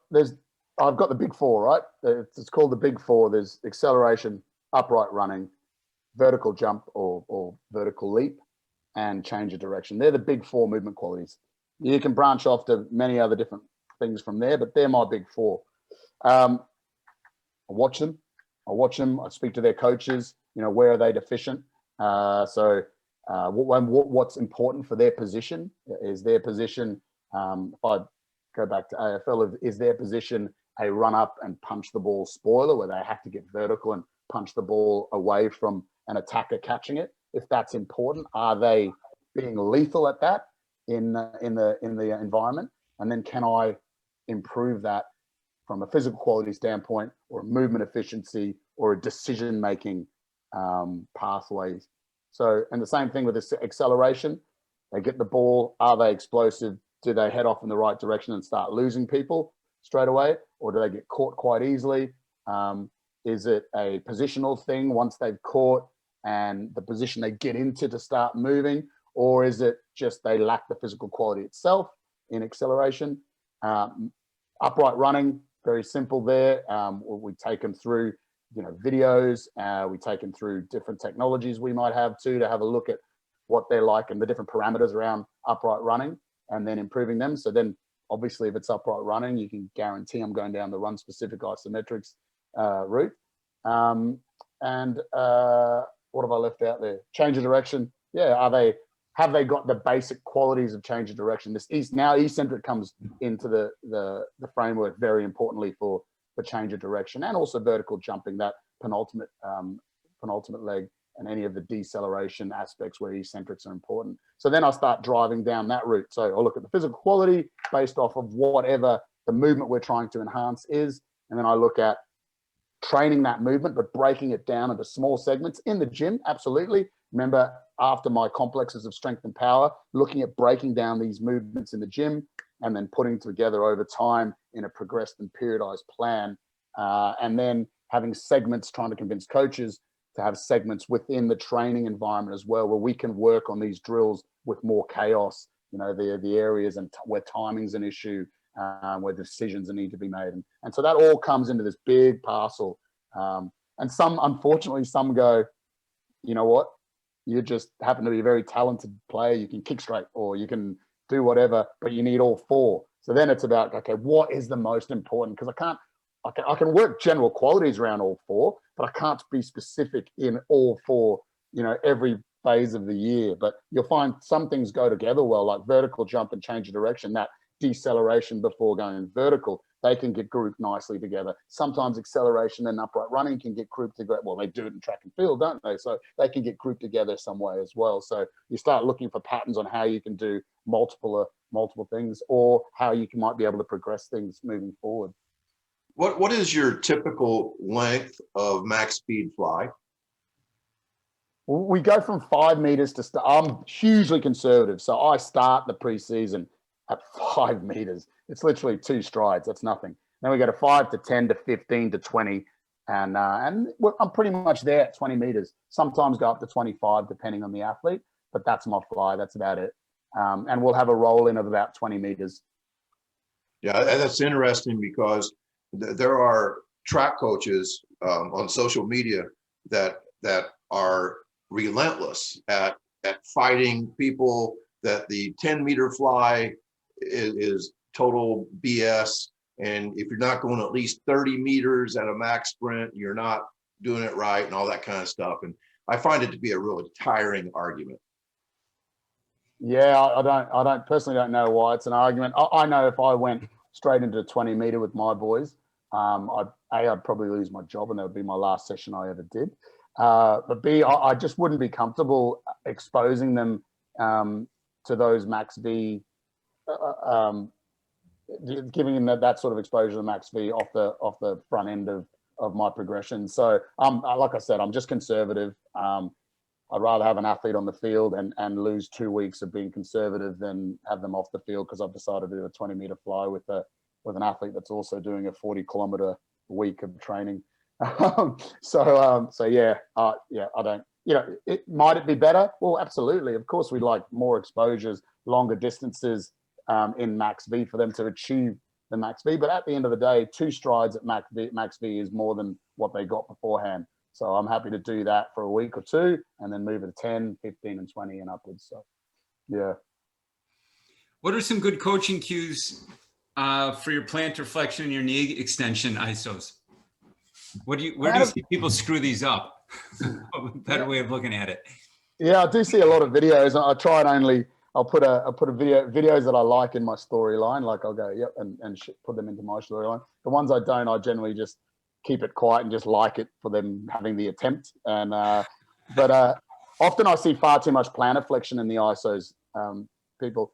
I've got the big 4, right? It's called the big 4. There's acceleration, upright running, vertical jump or vertical leap, and change of direction. They're the big 4 movement qualities. You can branch off to many other different things from there, but they're my big 4. I watch them. I speak to their coaches. Where are they deficient? What's important for their position? Is their position, if I go back to AFL, is their position a run up and punch the ball spoiler where they have to get vertical and punch the ball away from an attacker catching it? if that's important. Are they being lethal at that in the environment? And then can I improve that from a physical quality standpoint, or a movement efficiency, or a decision making pathways? So, and the same thing with this acceleration. They get the ball. Are they explosive? Do they head off in the right direction and start losing people straight away, or do they get caught quite easily? Is it a positional thing once they've caught and the position they get into to start moving, or is it just they lack the physical quality itself in acceleration? Upright running, very simple there. We take them through, videos. We take them through different technologies we might have too, to have a look at what they're like and the different parameters around upright running, and then improving them. So then obviously if it's upright running, you can guarantee I'm going down the run specific isometrics route. What have I left out there? Change of direction. Yeah, have they got the basic qualities of change of direction? Now eccentric comes into the framework very importantly for change of direction, and also vertical jumping, that penultimate leg, and any of the deceleration aspects where eccentrics are important. So then I start driving down that route. So I'll look at the physical quality based off of whatever the movement we're trying to enhance is, and then I look at training that movement, but breaking it down into small segments in the gym. Absolutely. Remember, after my complexes of strength and power, looking at breaking down these movements in the gym and then putting together over time in a progressed and periodized plan. And then having segments, trying to convince coaches to have segments within the training environment as well, where we can work on these drills with more chaos, the areas and where timing's an issue, where decisions need to be made. And so that all comes into this big parcel. And unfortunately, some go, you know what, you just happen to be a very talented player. You can kick straight, or you can do whatever, but you need all four. So then it's about, okay, what is the most important? Because I can work general qualities around all four, but I can't be specific in all four, every phase of the year. But you'll find some things go together well, like vertical jump and change of direction, that deceleration before going vertical, they can get grouped nicely together. Sometimes acceleration and upright running can get grouped together. Well, they do it in track and field, don't they? So they can get grouped together some way as well. So you start looking for patterns on how you can do multiple things, or how you might be able to progress things moving forward. What is your typical length of max speed fly? We go from 5 meters to I'm hugely conservative. So I start the preseason at 5 meters. It's literally 2 strides. That's nothing. Then we go to 5 to 10 to 15 to 20. And I'm pretty much there at 20 meters. Sometimes go up to 25 depending on the athlete, but that's my fly. That's about it. And we'll have a roll in of about 20 meters. Yeah, that's interesting, because there are track coaches on social media that are relentless at fighting people that the 10-meter fly is total BS. And if you're not going at least 30 meters at a max sprint, you're not doing it right, and all that kind of stuff. And I find it to be a really tiring argument. Yeah, I personally don't know why it's an argument. I know if I went straight into the 20-meter with my boys, I'd probably lose my job, and that would be my last session I ever did. But B, I just wouldn't be comfortable exposing them to those max V, giving them that sort of exposure to max V off the front end of my progression. So like I said, I'm just conservative. I'd rather have an athlete on the field and lose 2 weeks of being conservative than have them off the field because I've decided to do a 20-meter fly with an athlete that's also doing a 40-kilometer week of training. So yeah, I don't. Might it be better? Well, absolutely. Of course, we'd like more exposures, longer distances in max V for them to achieve the max V. But at the end of the day, 2 strides at max V is more than what they got beforehand. So I'm happy to do that for a week or 2 and then move it to 10, 15, and 20 and upwards. So, yeah. What are some good coaching cues for your plantar flexion and your knee extension ISOs? Where do you see people screw these up? A better way of looking at it. Yeah, I do see a lot of videos. I try and I'll put a videos that I like in my storyline. Like I'll go, yep, and put them into my storyline. The ones I don't, I generally just keep it quiet and just like it for them having the attempt. And but often I see far too much plantar flexion in the ISOs. People,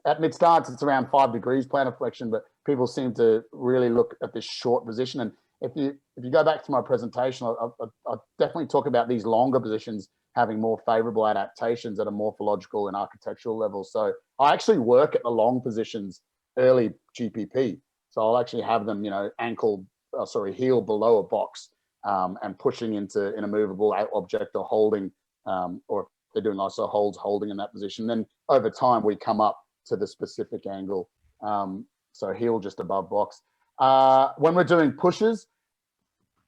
at mid starts, it's around 5 degrees plantar flexion, but people seem to really look at this short position. And if you go back to my presentation, I'll definitely talk about these longer positions having more favorable adaptations at a morphological and architectural level. So I actually work at the long positions early GPP. So I'll actually have them, heel below a box and pushing in a movable object or holding, or if they're doing ISO holds, holding in that position. Then over time, we come up to the specific angle. So heel just above box. When we're doing pushes,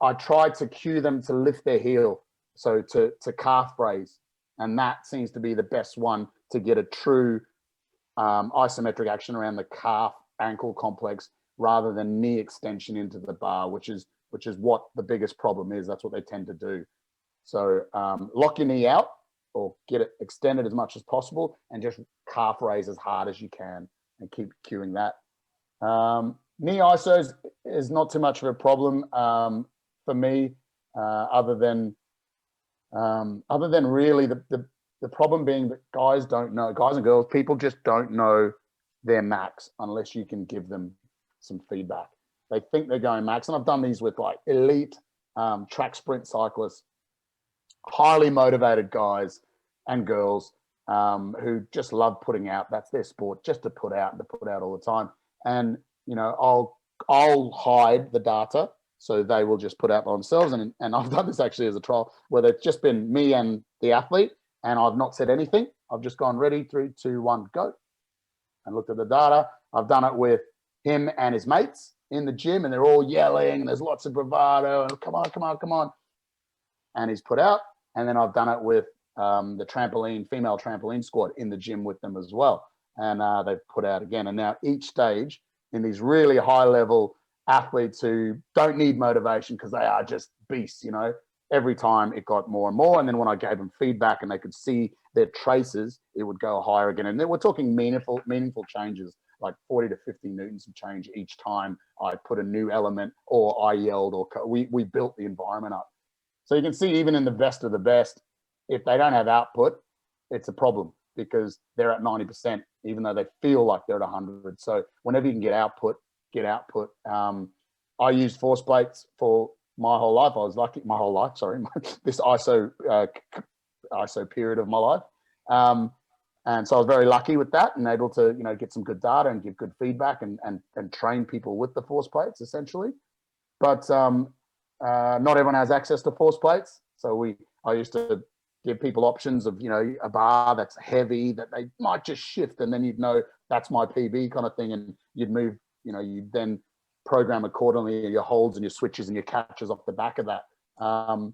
I try to cue them to lift their heel. So to calf raise. And that seems to be the best one to get a true isometric action around the calf ankle complex rather than knee extension into the bar, which is what the biggest problem is. That's what they tend to do. So lock your knee out or get it extended as much as possible and just calf raise as hard as you can and keep cueing that. Knee isos is not too much of a problem for me, other than really the problem being that guys and girls, people just don't know their max unless you can give them some feedback. They think they're going max. And I've done these with like elite track sprint cyclists, highly motivated guys and girls who just love putting out. That's their sport, just to put out all the time. And, I'll hide the data so they will just put out by themselves. And I've done this actually as a trial where it's just been me and the athlete and I've not said anything. I've just gone ready, 3, 2, 1, go. And looked at the data. I've done it with him and his mates in the gym and they're all yelling and there's lots of bravado and come on. And he's put out. And then I've done it with the female trampoline squad in the gym with them as well. And they've put out again. And now each stage in these really high level athletes who don't need motivation because they are just beasts, every time it got more and more. And then when I gave them feedback and they could see their traces, it would go higher again. And then we're talking meaningful changes, like 40 to 50 newtons of change each time I put a new element or I yelled or we built the environment up. So you can see even in the best of the best, if they don't have output, it's a problem because they're at 90%, even though they feel like they're at 100. So whenever you can get output. I used force plates for my whole life. I was lucky this ISO period of my life. And so I was very lucky with that and able to, get some good data and give good feedback and train people with the force plates essentially. But not everyone has access to force plates. So I used to give people options of, a bar that's heavy that they might just shift and then you'd know that's my PB kind of thing. And you'd move, you'd then program accordingly your holds and your switches and your catches off the back of that. And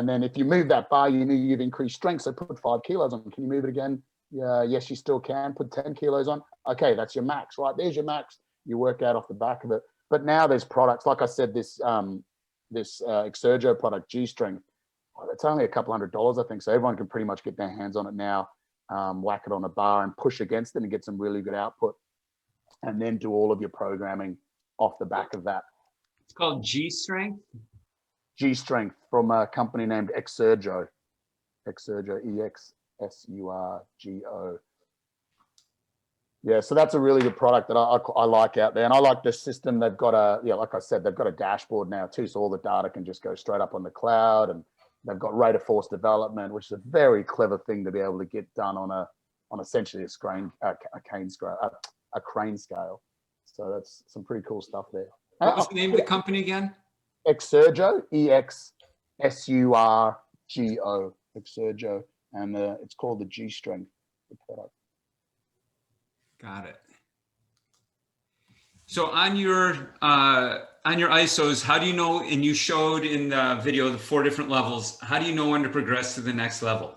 then if you move that bar, you knew you've increased strength. So put 5 kilos on. Can you move it again? Yeah, yes, you still can. Put 10 kilos on. Okay, that's your max, right? There's your max. You work out off the back of it. But now there's products, like I said, this Exergo product, G-Strength. It's only a couple $100, I think. So everyone can pretty much get their hands on it now, whack it on a bar and push against it and get some really good output. And then do all of your programming off the back of that. It's called G-Strength? G-Strength from a company named Exergo. Exergo, EXSURGO. Yeah, so that's a really good product that I like out there. And I like the system. They've got like I said, they've got a dashboard now too. So all the data can just go straight up on the cloud. And they've got rate of force development, which is a very clever thing to be able to get done on essentially a crane scale. So that's some pretty cool stuff there. What was the name of the company again? Exergo, EXSURGO, Exergo, and it's called the G-Strength product. Got it. So on your ISOs, how do you know, and you showed in the video the 4 different levels, how do you know when to progress to the next level?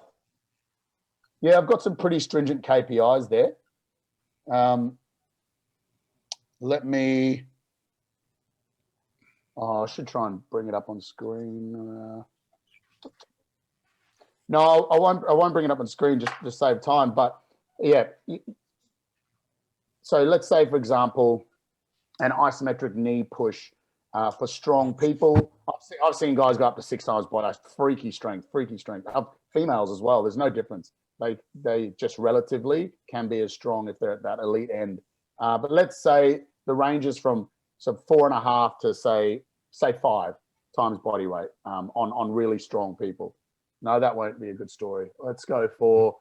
Yeah, I've got some pretty stringent KPIs there. I should try and bring it up on screen. No, I won't bring it up on screen just to save time. But yeah, so let's say, for example, an isometric knee push For strong people, I've seen guys go up to 6 times body, freaky strength. Females as well. There's no difference. They just relatively can be as strong if they're at that elite end. But let's say the range is from 4.5 to say 5 times body weight on really strong people. No, that won't be a good story. Let's go for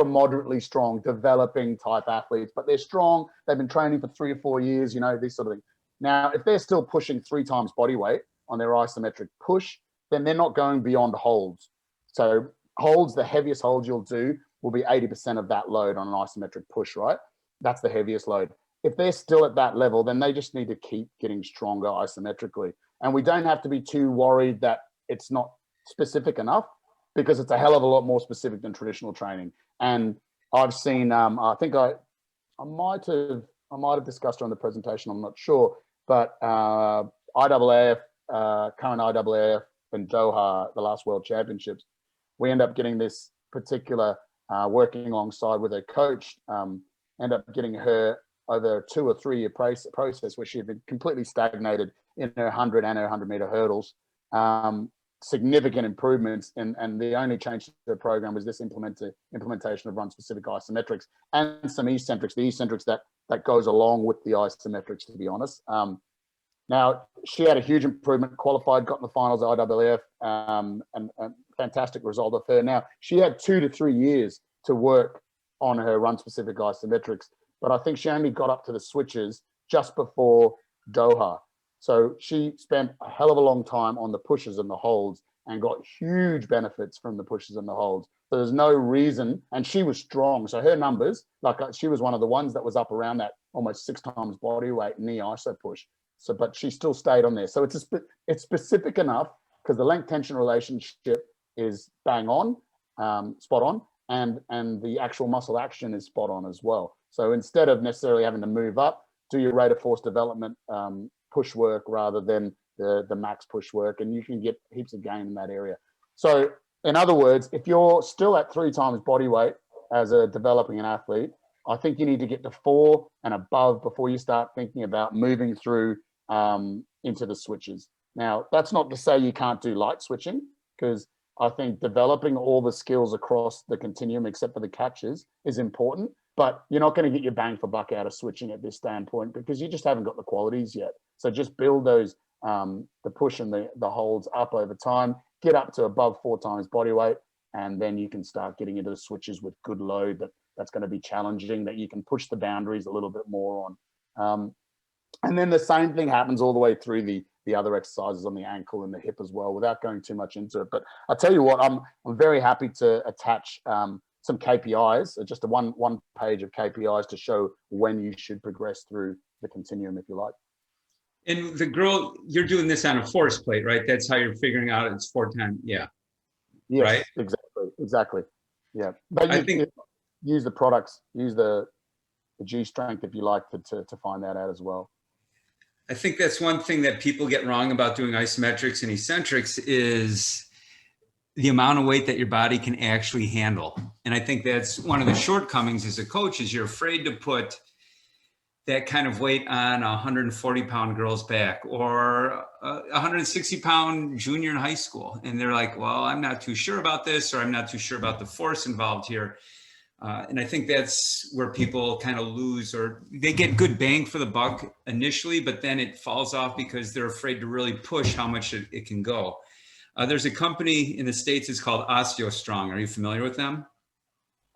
moderately strong, developing type athletes, but they're strong. They've been training for 3 or 4 years, this sort of thing. Now, if they're still pushing 3 times body weight on their isometric push, then they're not going beyond holds. So holds, the heaviest holds you'll do will be 80% of that load on an isometric push, right? That's the heaviest load. If they're still at that level, then they just need to keep getting stronger isometrically. And we don't have to be too worried that it's not specific enough, because it's a hell of a lot more specific than traditional training. And I've seen, I think I might have discussed it on the presentation, I'm not sure, but IAAF, current IAAF in Doha, the last World Championships, we end up getting this particular, working alongside with a coach, end up getting her over a 2 or 3 year process where she had been completely stagnated in her 100 and her 100-meter hurdles. Significant improvements, and the only change to the program was this implementation of run-specific isometrics and some eccentrics, the eccentrics that goes along with the isometrics, to be honest. Now, she had a huge improvement, qualified, got in the finals at IAAF, and fantastic result of her. Now, she had 2 to 3 years to work on her run-specific isometrics, but I think she only got up to the switches just before Doha. So she spent a hell of a long time on the pushes and the holds and got huge benefits from the pushes and the holds. So there's no reason, and she was strong. So her numbers, she was one of the ones that was up around that almost 6 times body weight in the iso push. So, but she still stayed on there. So it's specific enough because the length tension relationship is bang on, spot on, and the actual muscle action is spot on as well. So instead of necessarily having to move up, do your rate of force development push work rather than the max push work, and you can get heaps of gain in that area. So in other words, if you're still at 3 times body weight as a developing an athlete, I think you need to get to 4 and above before you start thinking about moving through into the switches. Now, that's not to say you can't do light switching, because I think developing all the skills across the continuum, except for the catches, is important, but you're not going to get your bang for buck out of switching at this standpoint because you just haven't got the qualities yet. So just build those, the push and the holds up over time, get up to above 4 times body weight, and then you can start getting into the switches with good load that's going to be challenging, that you can push the boundaries a little bit more on. And then the same thing happens all the way through the other exercises on the ankle and the hip as well, without going too much into it. But I'll tell you what, I'm very happy to attach some KPIs, just a one page of KPIs to show when you should progress through the continuum, if you like. And the girl, you're doing this on a force plate, right? That's how you're figuring out it's 4 times. Yeah. Yes, right? Exactly. Yeah. But I think use the products, use the G strength, if you like, to find that out as well. I think that's one thing that people get wrong about doing isometrics and eccentrics is the amount of weight that your body can actually handle. And I think that's one of the shortcomings as a coach, is you're afraid to put that kind of weight on a 140-pound girl's back or a 160-pound junior in high school. And they're like, well, I'm not too sure about this, or I'm not too sure about the force involved here. And I think that's where people kind of lose, or they get good bang for the buck initially, but then it falls off because they're afraid to really push how much it can go. There's a company in the States, it's called OsteoStrong. Are you familiar with them?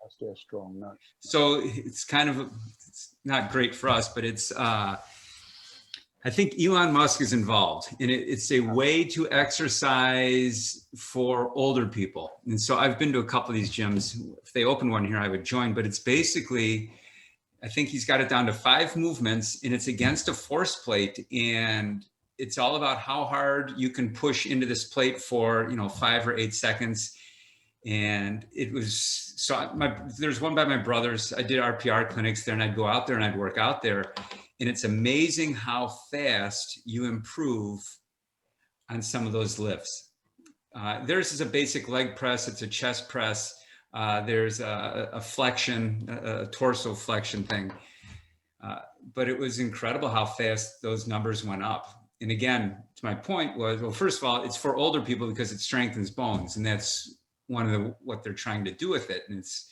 OsteoStrong, no. So it's kind of, it's not great for us, but it's, I think Elon Musk is involved, and it's a way to exercise for older people. And so I've been to a couple of these gyms. If they open one here, I would join, but it's basically, I think he's got it down to 5 movements, and it's against a force plate. And it's all about how hard you can push into this plate for, 5 or 8 seconds. And it was, so there's one by my brothers. I did RPR clinics there, and I'd go out there and I'd work out there. And it's amazing how fast you improve on some of those lifts. Theirs is a basic leg press. It's a chest press. There's a flexion, a torso flexion thing. But it was incredible how fast those numbers went up. and again, to my point was, well, first of all, it's for older people because it strengthens bones, and that's one of what they're trying to do with it. And it's,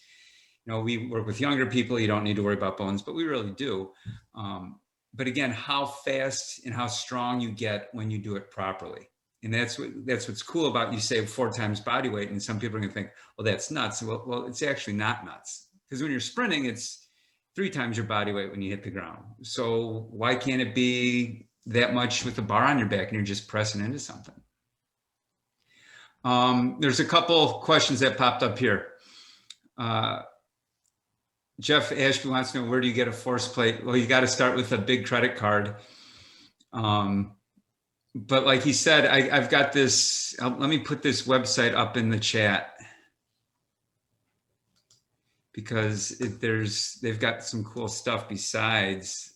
we work with younger people, you don't need to worry about bones, but we really do. But again, how fast and how strong you get when you do it properly. And that's what's cool about, you say 4 times body weight, and some people are gonna think, well, that's nuts. Well, it's actually not nuts, because when you're sprinting, it's 3 times your body weight when you hit the ground. So why can't it be that much with the bar on your back and you're just pressing into something? There's a couple questions that popped up here. Jeff Ashby wants to know, where do you get a force plate? Well, you got to start with a big credit card. But like he said, I've got this, let me put this website up in the chat, because they've got some cool stuff besides.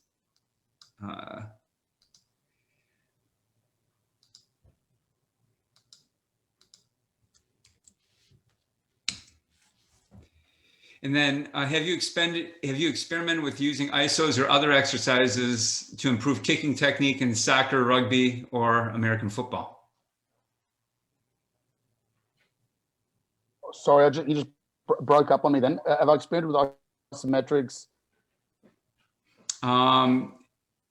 And then have you experimented with using ISOs or other exercises to improve kicking technique in soccer, rugby, or American football? Sorry, you just broke up on me then. Have I experimented with isometrics?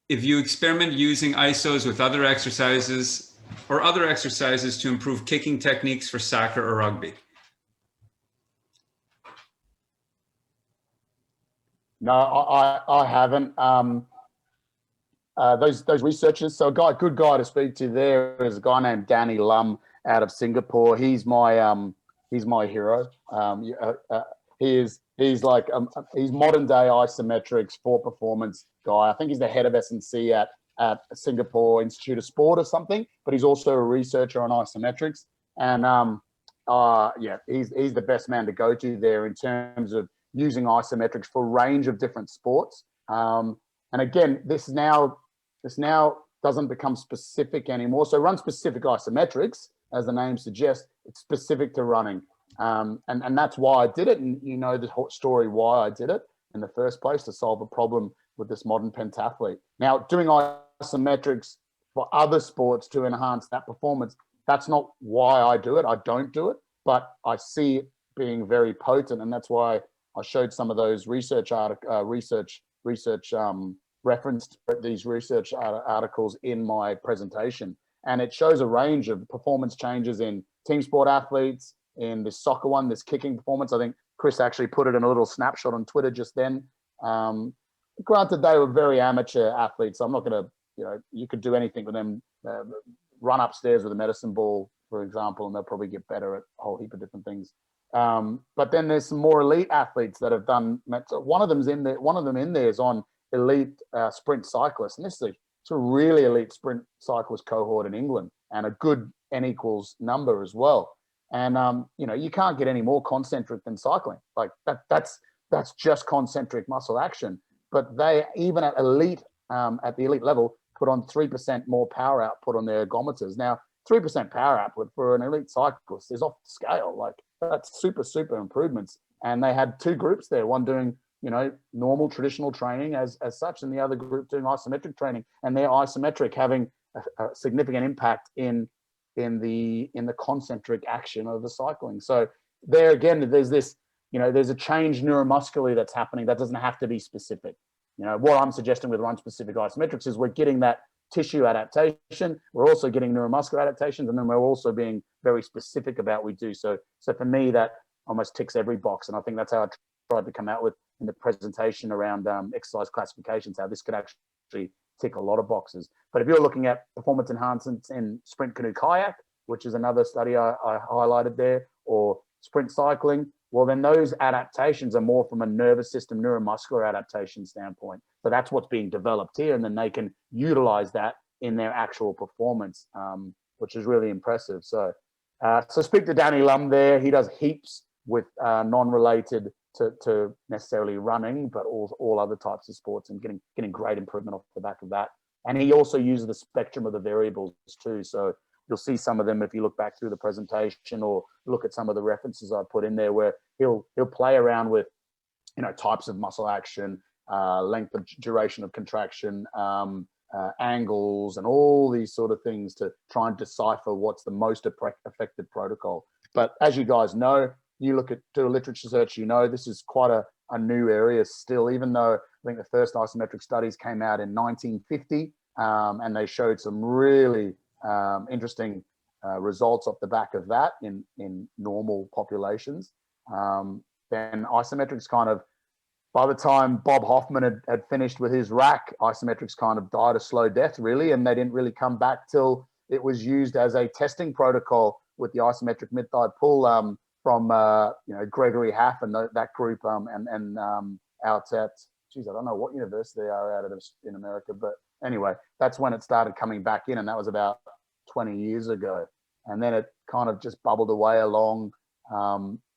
If you experiment using ISOs with other exercises to improve kicking techniques for soccer or rugby. No, I haven't. Those researchers. So a good guy to speak to there is a guy named Danny Lum out of Singapore. He's my hero. He's modern day isometrics for performance guy. I think he's the head of S&C at Singapore Institute of Sport or something. But he's also a researcher on isometrics. And he's the best man to go to there in terms of using isometrics for a range of different sports. And again, this now doesn't become specific anymore. So run specific isometrics, as the name suggests, it's specific to running. And that's why I did it. And you know the whole story why I did it in the first place, to solve a problem with this modern pentathlete. Now, doing isometrics for other sports to enhance that performance, that's not why I do it. I don't do it, but I see it being very potent. And that's why I showed some of those researched these research articles in my presentation, and it shows a range of performance changes in team sport athletes, in this soccer one, this kicking performance. I think Chris actually put it in a little snapshot on Twitter just then. Granted, they were very amateur athletes, so I'm not going to, you could do anything with them. Run upstairs with a medicine ball, for example, and they'll probably get better at a whole heap of different things. But then there's some more elite athletes that have done. One of them in there is on elite sprint cyclists, and this is a really elite sprint cyclist cohort in England, and a good N equals number as well. And you can't get any more concentric than cycling. Like that's just concentric muscle action. But they, even at the elite level, put on 3% more power output on their ergometers. Now, 3% power output for an elite cyclist is off the scale. Like, that's super improvements. And they had 2 groups there, one doing, normal traditional training as such, and the other group doing isometric training, and their isometric having a significant impact in the concentric action of the cycling. So there again, there's this, there's a change neuromuscularly that's happening that doesn't have to be specific. What I'm suggesting with run specific isometrics is we're getting that tissue adaptation, we're also getting neuromuscular adaptations, and then we're also being very specific about what we do. So for me, that almost ticks every box, and I think that's how I tried to come out with in the presentation around exercise classifications, how this could actually tick a lot of boxes. But if you're looking at performance enhancements in sprint canoe kayak, which is another study I highlighted there, or sprint cycling, well, then those adaptations are more from a nervous system, neuromuscular adaptation standpoint. So that's what's being developed here, and then they can utilize that in their actual performance, which is really impressive. So speak to Danny Lum there. He does heaps with non-related to necessarily running, but all other types of sports, and getting great improvement off the back of that. And he also uses the spectrum of the variables too. So you'll see some of them if you look back through the presentation, or look at some of the references I put in there, where he'll play around with, types of muscle action, length of duration of contraction, angles and all these sort of things to try and decipher what's the most effective protocol. But as you guys know, you do a literature search, you know, this is quite a new area still, even though I think the first isometric studies came out in 1950, and they showed some really interesting results off the back of that in normal populations. Then isometrics kind of, by the time Bob Hoffman had finished with his rack, isometrics kind of died a slow death, really, and they didn't really come back till it was used as a testing protocol with the isometric mid-thigh pull from Gregory Haff and that group, and out at, geez, I don't know what university they are out of in America, but anyway, that's when it started coming back in, and that was about 20 years ago. And then it kind of just bubbled away along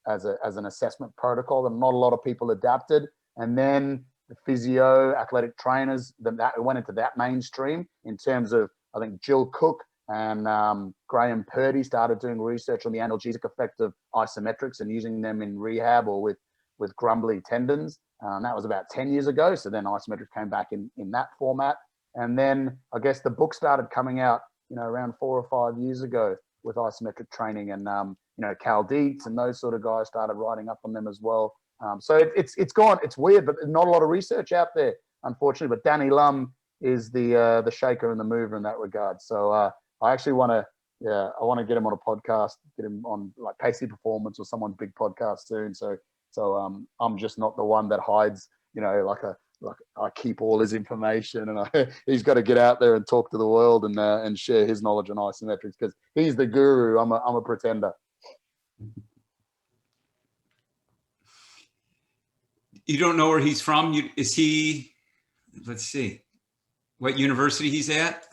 as an assessment protocol that not a lot of people adapted. And then the physio, athletic trainers, that went into that mainstream in terms of, I think, Jill Cook and Graham Purdy started doing research on the analgesic effect of isometrics and using them in rehab or with grumbly tendons. That was about 10 years ago. So then isometrics came back in that format. And then I guess the book started coming out, around 4 or 5 years ago with isometric training, and Cal Dietz and those sort of guys started writing up on them as well. So it's gone. It's weird, but there's not a lot of research out there, unfortunately. But Danny Lum is the shaker and the mover in that regard. So I actually want to get him on a podcast, get him on like Pacey Performance or someone's big podcast soon. So I'm just not the one that hides, like I keep all his information, and he's got to get out there and talk to the world and share his knowledge on isometrics, because he's the guru. I'm a pretender. You don't know where he's from? Is he, let's see, what university he's at?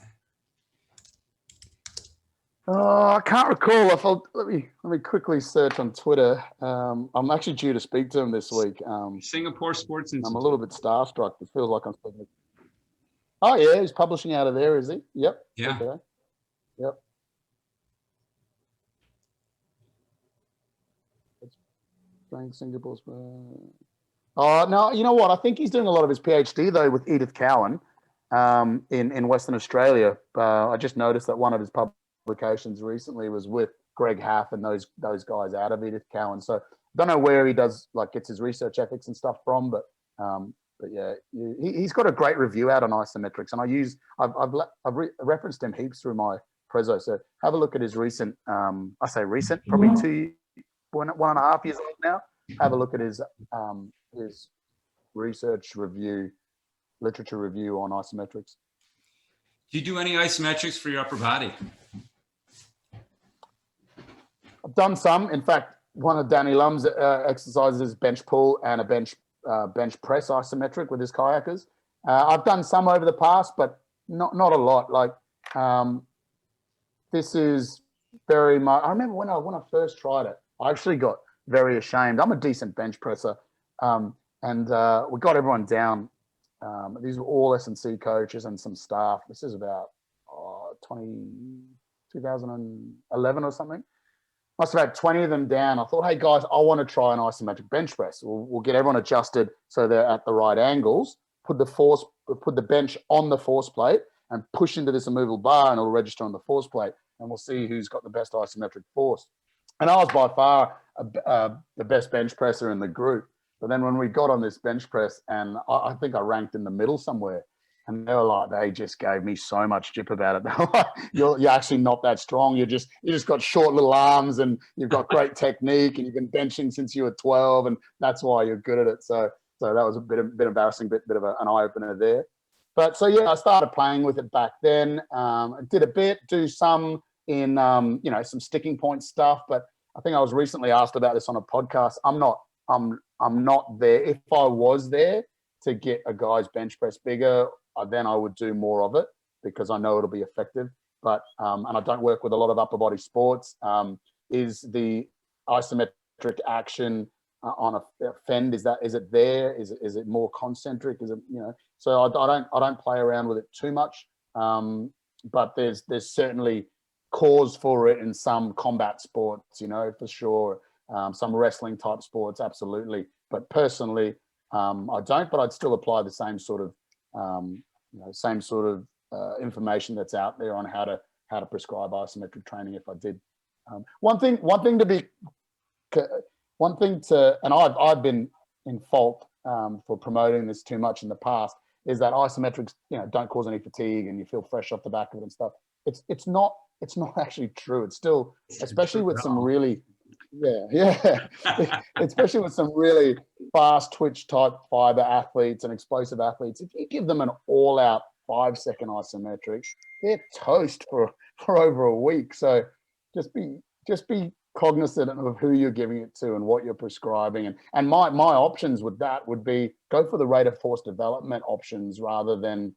I can't recall. Let me quickly search on Twitter. I'm actually due to speak to him this week. Singapore Sports Institute. I'm a little bit starstruck. It feels like I'm speaking. Oh yeah, he's publishing out of there, is he? Yep. Yeah. Okay. Yep. Playing Singapore's. Oh no, you know what? I think he's doing a lot of his PhD though with Edith Cowan in Western Australia. I just noticed that one of his publications recently was with Greg Haff and those guys out of Edith Cowan. So I don't know where he gets his research ethics and stuff from, but yeah, he's got a great review out on isometrics, and I've referenced him heaps through my Prezzo. So have a look at his recent, I say recent, probably 1.5 years old now. Have a look at his research review, literature review on isometrics. Do you do any isometrics for your upper body? I've done some. In fact, one of Danny Lum's exercises is bench pull and a bench press isometric with his kayakers. I've done some over the past, but not a lot. Like this is very much. I remember when I first tried it, I actually got very ashamed. I'm a decent bench presser, and we got everyone down. These were all S&C coaches and some staff. This is about 2011 or something. Must have had 20 of them down. I thought, hey guys, I want to try an isometric bench press. We'll get everyone adjusted so they're at the right angles. Put the bench on the force plate and push into this immovable bar, and it'll register on the force plate, and we'll see who's got the best isometric force. And I was by far the best bench presser in the group. But then when we got on this bench press, and I think I ranked in the middle somewhere, and they just gave me so much jip about it. They were like, you're actually not that strong. You just got short little arms, and you've got great technique, and you've been benching since you were 12, and that's why you're good at it. So that was a bit embarrassing, bit of an eye opener there. But so yeah, I started playing with it back then. I did do some in some sticking point stuff, but I think I was recently asked about this on a podcast. I'm not there. If I was there to get a guy's bench press bigger, then I would do more of it because I know it'll be effective. But and I don't work with a lot of upper body sports. Is the isometric action on a fend? Is it there? Is it more concentric? Is it So I don't play around with it too much. But there's certainly cause for it in some combat sports, for sure. Some wrestling type sports, absolutely. But personally, I don't. But I'd still apply the same sort of information that's out there on how to prescribe isometric training if I did. One thing to, and I've been in fault for promoting this too much in the past, is that isometrics, don't cause any fatigue and you feel fresh off the back of it and stuff. It's not actually true. It's still, especially with some really, especially with some really fast twitch type fiber athletes and explosive athletes, if you give them an all out 5-second isometric, they're toast for over a week. So just be cognizant of who you're giving it to and what you're prescribing. And my options with that would be go for the rate of force development options rather than,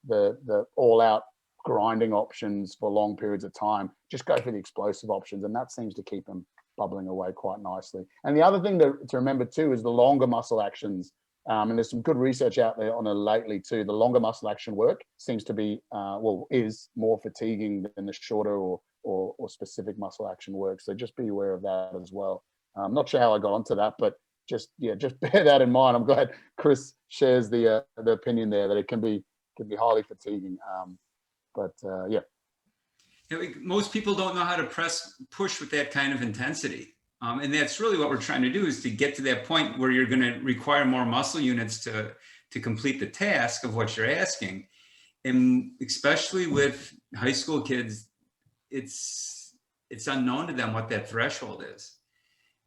the all out grinding options for long periods of time. Just go for the explosive options, and that seems to keep them bubbling away quite nicely. And the other thing to remember too is the longer muscle actions. And there's some good research out there on it lately too. The longer muscle action work seems to be, is more fatiguing than the shorter or specific muscle action work. So just be aware of that as well. I'm not sure how I got onto that, but just bear that in mind. I'm glad Chris shares the opinion there that it can be highly fatiguing. Most people don't know how to push with that kind of intensity. And that's really what we're trying to do, is to get to that point where you're going to require more muscle units to complete the task of what you're asking. And especially with high school kids, it's unknown to them what that threshold is.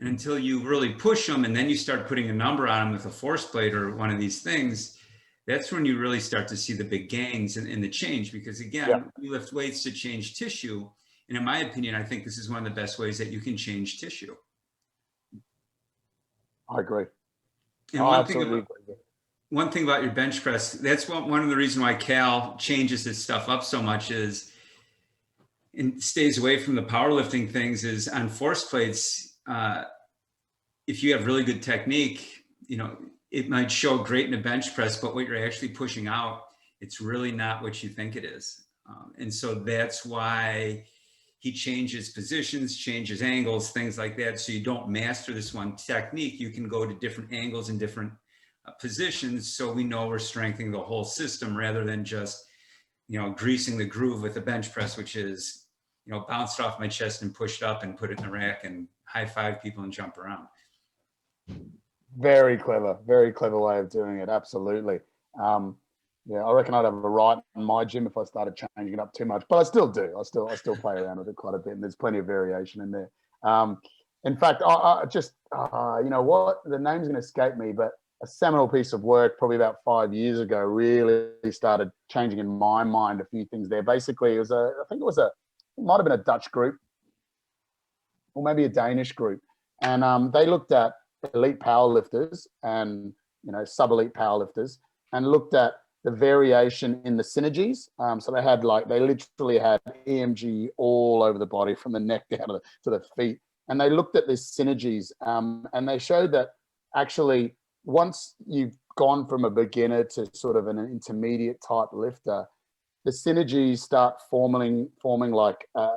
And until you really push them and then you start putting a number on them with a force plate or one of these things, that's when you really start to see the big gains and the change. Because again, you lift weights to change tissue. And in my opinion, I think this is one of the best ways that you can change tissue. I agree. And one thing about your bench press, that's one of the reasons why Cal changes his stuff up so much and stays away from the powerlifting things, is on force plates. If you have really good technique, it might show great in a bench press, but what you're actually pushing out, it's really not what you think it is. And so that's why he changes positions, changes angles, things like that. So you don't master this one technique. You can go to different angles and different positions. So we know we're strengthening the whole system rather than just, greasing the groove with a bench press, which is, bounced off my chest and pushed up and put it in the rack and high five people and jump around. Very clever way of doing it. Absolutely. I reckon I'd have a riot in my gym if I started changing it up too much, but I still do. I still play around with it quite a bit, and there's plenty of variation in there. In fact, I just, the name's going to escape me, but a seminal piece of work probably about 5 years ago really started changing in my mind a few things there. Basically, it might have been a Dutch group or maybe a Danish group. And they looked at elite powerlifters and, sub-elite powerlifters, and looked at the variation in the synergies. So they literally had EMG all over the body from the neck down to the feet. And they looked at these synergies and they showed that actually once you've gone from a beginner to sort of an intermediate type lifter, the synergies start forming like a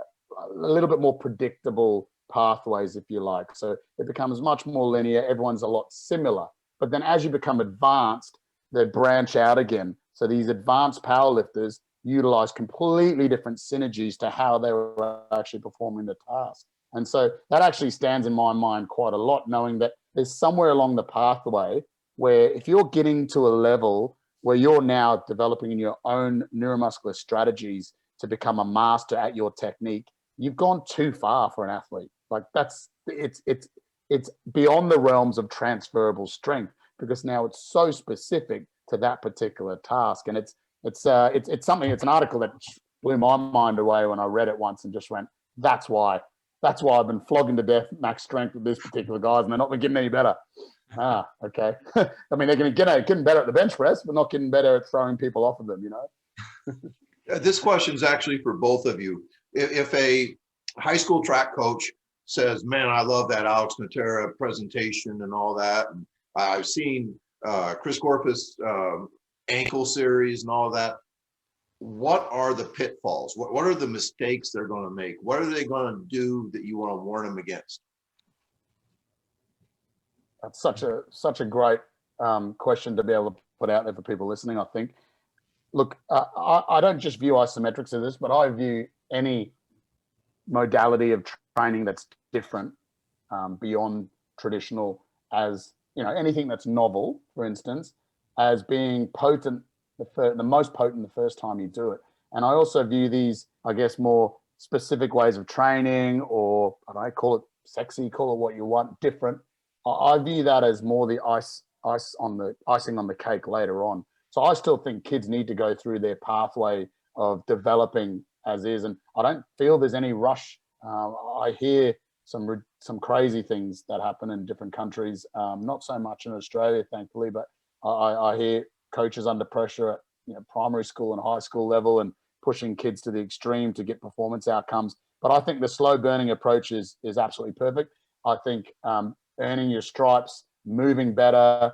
little bit more predictable pathways, if you like. So it becomes much more linear. Everyone's a lot similar. But then as you become advanced, they branch out again. So these advanced powerlifters utilize completely different synergies to how they were actually performing the task. And so that actually stands in my mind quite a lot, knowing that there's somewhere along the pathway where if you're getting to a level where you're now developing your own neuromuscular strategies to become a master at your technique, you've gone too far for an athlete. Like it's beyond the realms of transferable strength, because now it's so specific to that particular task. And it's an article that blew my mind away when I read it once and just went, that's why I've been flogging to death max strength with these particular guys and they're not been getting any better. Okay. I mean, they're getting better at the bench press, but not getting better at throwing people off of them, This question is actually for both of you. If a high school track coach says, man, I love that Alex Natera presentation and all that, and I've seen Chris Corpus ankle series and all that, what are the pitfalls? What are the mistakes they're going to make? What are they going to do that you want to warn them against? That's such a great question to be able to put out there for people listening, I think. look, I don't just view isometrics as this, but I view any modality of training that's different beyond traditional as, you know, anything that's novel, for instance, as being potent, the most potent the first time you do it. And I also view these, I guess, more specific ways of training, or I don't know, call it sexy, call it what you want, different. I view that as more the icing on the cake later on. So I still think kids need to go through their pathway of developing as is, and I don't feel there's any rush. I hear some crazy things that happen in different countries, not so much in Australia, thankfully, but I hear coaches under pressure at, you know, primary school and high school level, and pushing kids to the extreme to get performance outcomes. But I think the slow burning approach is absolutely perfect. I think earning your stripes, moving better,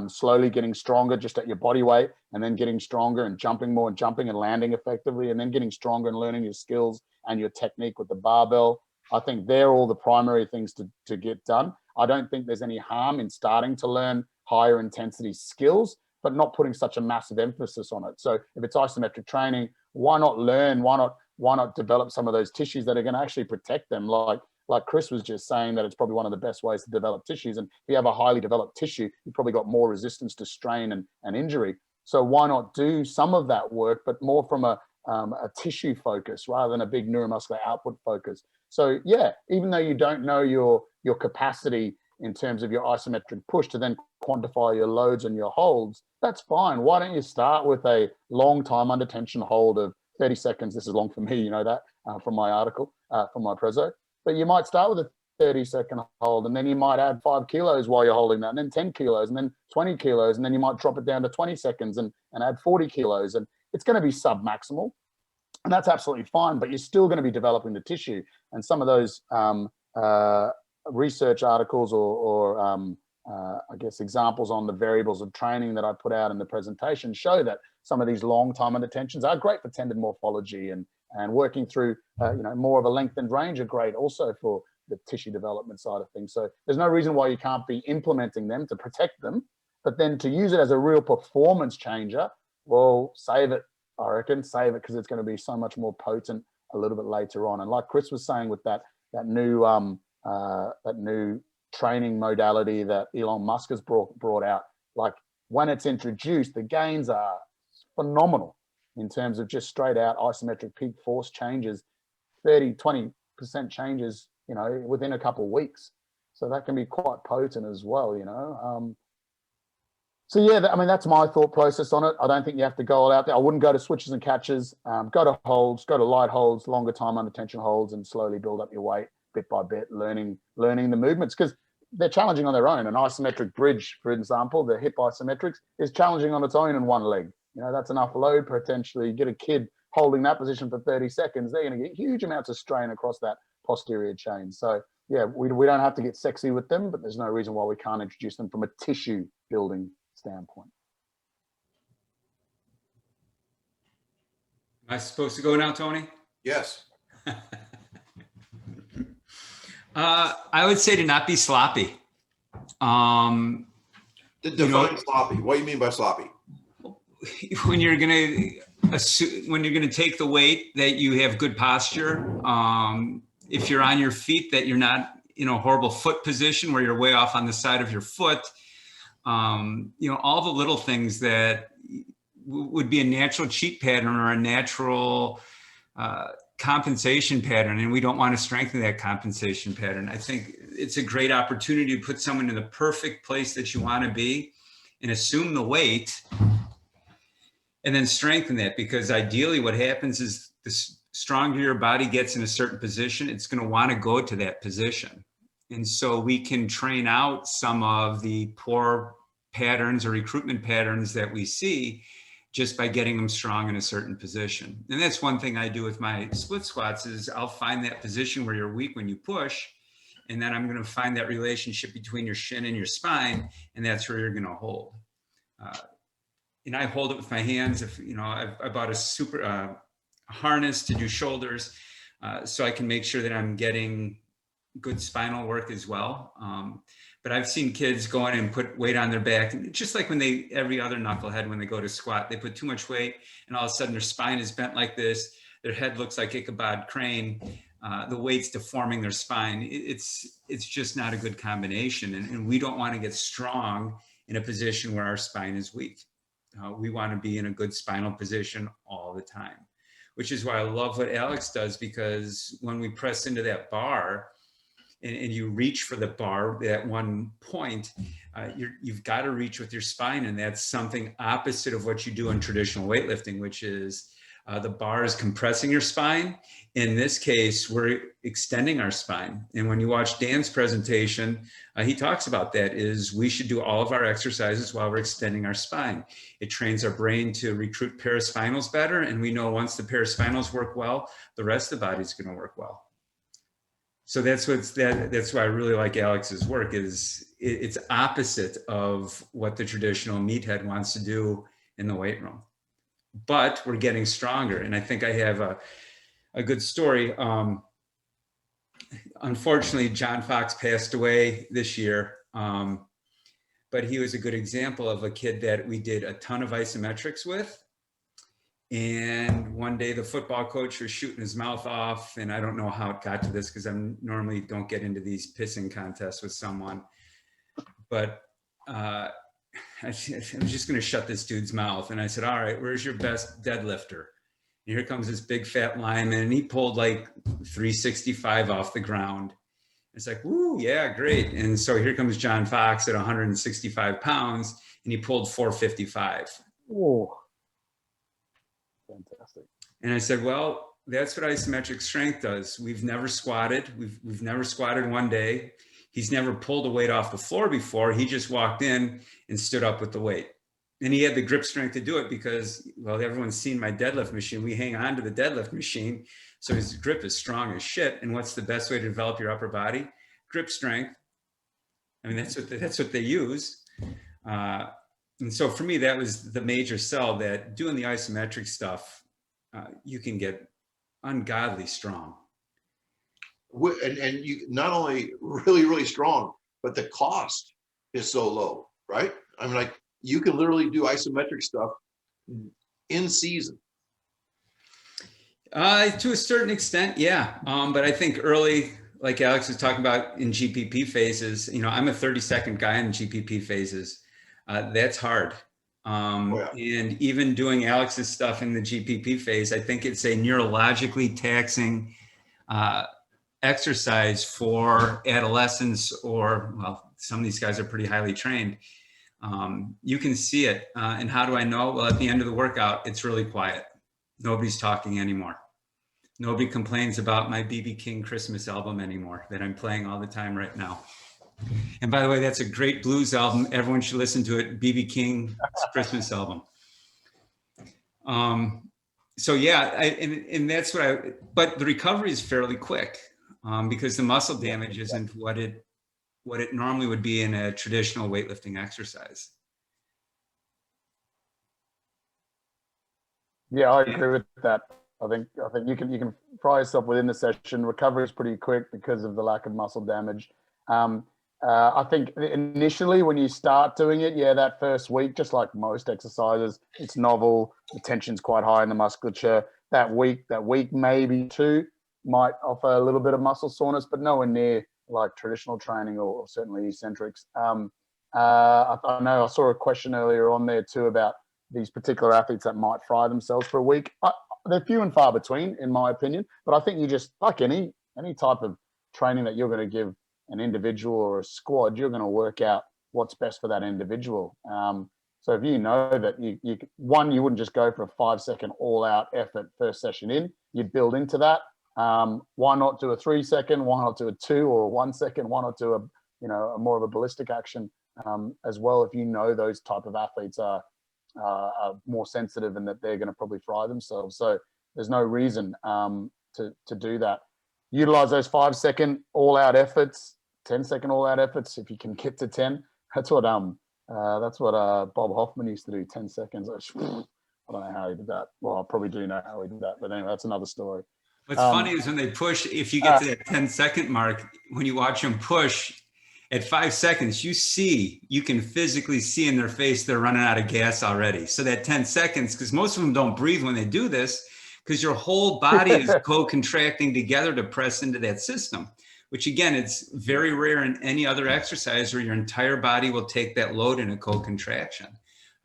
slowly getting stronger just at your body weight, and then getting stronger and jumping more and jumping and landing effectively, and then getting stronger and learning your skills and your technique with the barbell. I think they're all the primary things to get done. I don't think there's any harm in starting to learn higher intensity skills, but not putting such a massive emphasis on it. So if it's isometric training, why not learn? Why not develop some of those tissues that are going to actually protect them? Like Chris was just saying, that it's probably one of the best ways to develop tissues. And if you have a highly developed tissue, you've probably got more resistance to strain and injury. So why not do some of that work, but more from a tissue focus rather than a big neuromuscular output focus? So yeah, even though you don't know your capacity in terms of your isometric push to then quantify your loads and your holds, that's fine. Why don't you start with a long time under tension hold of 30 seconds? This is long for me, you know that, from my article, from my prezo. But you might start with a 30-second hold, and then you might add 5 kilos while you're holding that, and then 10 kilos, and then 20 kilos, and then you might drop it down to 20 seconds and add 40 kilos. And it's going to be sub-maximal, and that's absolutely fine, but you're still going to be developing the tissue. And some of those research articles or I guess examples on the variables of training that I put out in the presentation show that some of these long time under tensions are great for tendon morphology, and working through you know, more of a lengthened range are great also for the tissue development side of things. So there's no reason why you can't be implementing them to protect them, but then to use it as a real performance changer, well, save it. I reckon save it, because it's going to be so much more potent a little bit later on. And like Chris was saying, with that new training modality that Elon Musk has brought out, like when it's introduced, the gains are phenomenal in terms of just straight out isometric peak force changes, 30-20% changes, you know, within a couple of weeks. So that can be quite potent as well, you know. So yeah, I mean, that's my thought process on it. I don't think you have to go all out there. I wouldn't go to switches and catches. Go to holds, go to light holds, longer time under tension holds, and slowly build up your weight bit by bit, learning the movements, because they're challenging on their own. An isometric bridge, for example, the hip isometrics, is challenging on its own in one leg. You know, that's enough load potentially. You get a kid holding that position for 30 seconds, they're going to get huge amounts of strain across that posterior chain. So yeah, we don't have to get sexy with them, but there's no reason why we can't introduce them from a tissue building standpoint. Am I supposed to go now, Tony? Yes. I would say to not be sloppy. Define sloppy. What do you mean by sloppy? When you're gonna take the weight, that you have good posture. If you're on your feet, that you're not in a horrible foot position where you're way off on the side of your foot. You know, all the little things that would be a natural cheat pattern or a natural compensation pattern, and we don't want to strengthen that compensation pattern. I think it's a great opportunity to put someone in the perfect place that you want to be and assume the weight and then strengthen that, because ideally what happens is the stronger your body gets in a certain position, it's going to want to go to that position. And so we can train out some of the poor patterns or recruitment patterns that we see just by getting them strong in a certain position. And that's one thing I do with my split squats is I'll find that position where you're weak when you push, and then I'm going to find that relationship between your shin and your spine, and that's where you're going to hold. And I hold it with my hands. If you know, I bought a super harness to do shoulders, so I can make sure that I'm getting good spinal work as well. But I've seen kids go in and put weight on their back, and just like when every other knucklehead, when they go to squat, they put too much weight and all of a sudden their spine is bent like this. Their head looks like Ichabod Crane. The weight's deforming their spine. It's just not a good combination. And we don't want to get strong in a position where our spine is weak. We want to be in a good spinal position all the time, which is why I love what Alex does, because when we press into that bar and you reach for the bar at one point, you've got to reach with your spine. And that's something opposite of what you do in traditional weightlifting, which is the bar is compressing your spine. In this case, we're extending our spine. And when you watch Dan's presentation, he talks about that, is we should do all of our exercises while we're extending our spine. It trains our brain to recruit paraspinals better. And we know once the paraspinals work well, the rest of the body's going to work well. So that's why I really like Alex's work, is it's opposite of what the traditional meathead wants to do in the weight room. But we're getting stronger. And I think I have a good story. Unfortunately, John Fox passed away this year, but he was a good example of a kid that we did a ton of isometrics with. And one day the football coach was shooting his mouth off, and I don't know how it got to this because I normally don't get into these pissing contests with someone, but I'm just going to shut this dude's mouth. And I said, all right, where's your best deadlifter? And here comes this big fat lineman, and he pulled like 365 off the ground. It's like, woo, yeah, great. And so here comes John Fox at 165 pounds, and he pulled 455. Oh, fantastic. And I said, well, that's what isometric strength does. We've never squatted. We've never squatted one day. He's never pulled a weight off the floor before. He just walked in and stood up with the weight. And he had the grip strength to do it because, well, everyone's seen my deadlift machine. We hang on to the deadlift machine. So his grip is strong as shit. And what's the best way to develop your upper body? Grip strength. I mean, that's what they use. And so for me, that was the major sell, that doing the isometric stuff, you can get ungodly strong. And you not only really, really strong, but the cost is so low, right? I mean, like, you can literally do isometric stuff in season. To a certain extent, yeah. But I think early, like Alex was talking about in GPP phases, I'm a 30-second guy in GPP phases. That's hard. And even doing Alex's stuff in the GPP phase, I think it's a neurologically taxing exercise for adolescents, or, well, some of these guys are pretty highly trained. You can see it. And how do I know? Well, at the end of the workout, it's really quiet. Nobody's talking anymore. Nobody complains about my BB King Christmas album anymore that I'm playing all the time right now. And by the way, that's a great blues album. Everyone should listen to it. BB King's Christmas album. So yeah, and that's but the recovery is fairly quick because the muscle damage isn't what it normally would be in a traditional weightlifting exercise. Yeah, I agree with that. I think you can fry yourself within the session. Recovery is pretty quick because of the lack of muscle damage. I think initially when you start doing it, that first week, just like most exercises, it's novel. The tension's quite high in the musculature. That week, maybe two might offer a little bit of muscle soreness, but nowhere near like traditional training or certainly eccentrics. I know I saw a question earlier on there too about these particular athletes that might fry themselves for a week. They're few and far between, in my opinion. But I think you just, like any type of training that you're going to give an individual or a squad, you're going to work out what's best for that individual. So if you know that you wouldn't just go for a 5-second all-out effort first session in, you'd build into that. Why not do a 3-second? Why not do a 2 or a 1 second? Why not do a more of a ballistic action as well? If you know those type of athletes are more sensitive and that they're going to probably fry themselves, so there's no reason to do that. Utilize those 5-second all-out efforts, 10-second all-out efforts. If you can get to 10, that's what Bob Hoffman used to do. 10 seconds. I don't know how he did that. Well, I probably do know how he did that, but anyway, that's another story. What's funny is when they push, if you get to that 10-second mark, when you watch them push at 5 seconds, you can physically see in their face they're running out of gas already. So that 10 seconds, because most of them don't breathe when they do this, because your whole body is co-contracting together to press into that system, which again, it's very rare in any other exercise where your entire body will take that load in a co-contraction.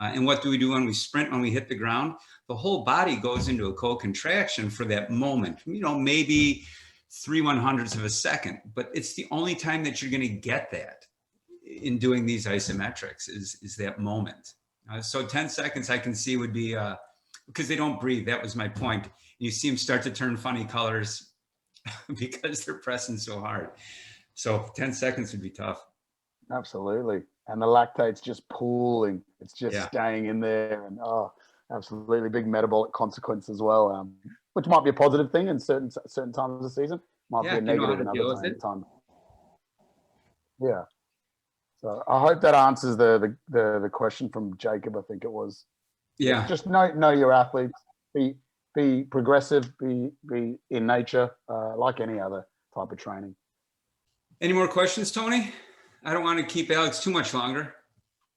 And what do we do when we sprint, when we hit the ground? The whole body goes into a co-contraction for that moment, maybe 3/100ths of a second, but it's the only time that you're going to get that in doing these isometrics is that moment. So 10 seconds I can see would be, because they don't breathe. That was my point. You see them start to turn funny colors because they're pressing so hard. So 10 seconds would be tough. Absolutely. And the lactate's just pooling. It's just staying in there. And absolutely big metabolic consequence as well, which might be a positive thing in certain times of the season. Might be a negative in other times. Yeah. So I hope that answers the question from Jacob, I think it was. Yeah. Just know your athletes. Be progressive. Be in nature, like any other type of training. Any more questions, Tony? I don't want to keep Alex too much longer.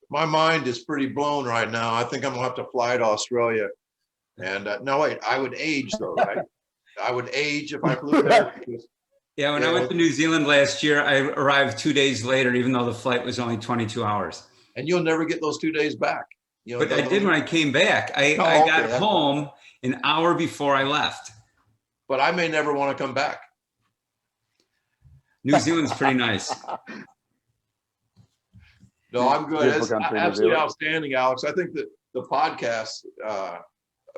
My mind is pretty blown right now. I think I'm gonna have to fly to Australia. And no, wait, I would age though, right? I would age if I flew there. Yeah, when I went to New Zealand last year, I arrived 2 days later, even though the flight was only 22 hours. And you'll never get those 2 days back. But I did when I came back. I got home an hour before I left. But I may never want to come back. New Zealand's pretty nice. No, I'm good. It's absolutely outstanding, Alex. I think that the podcast,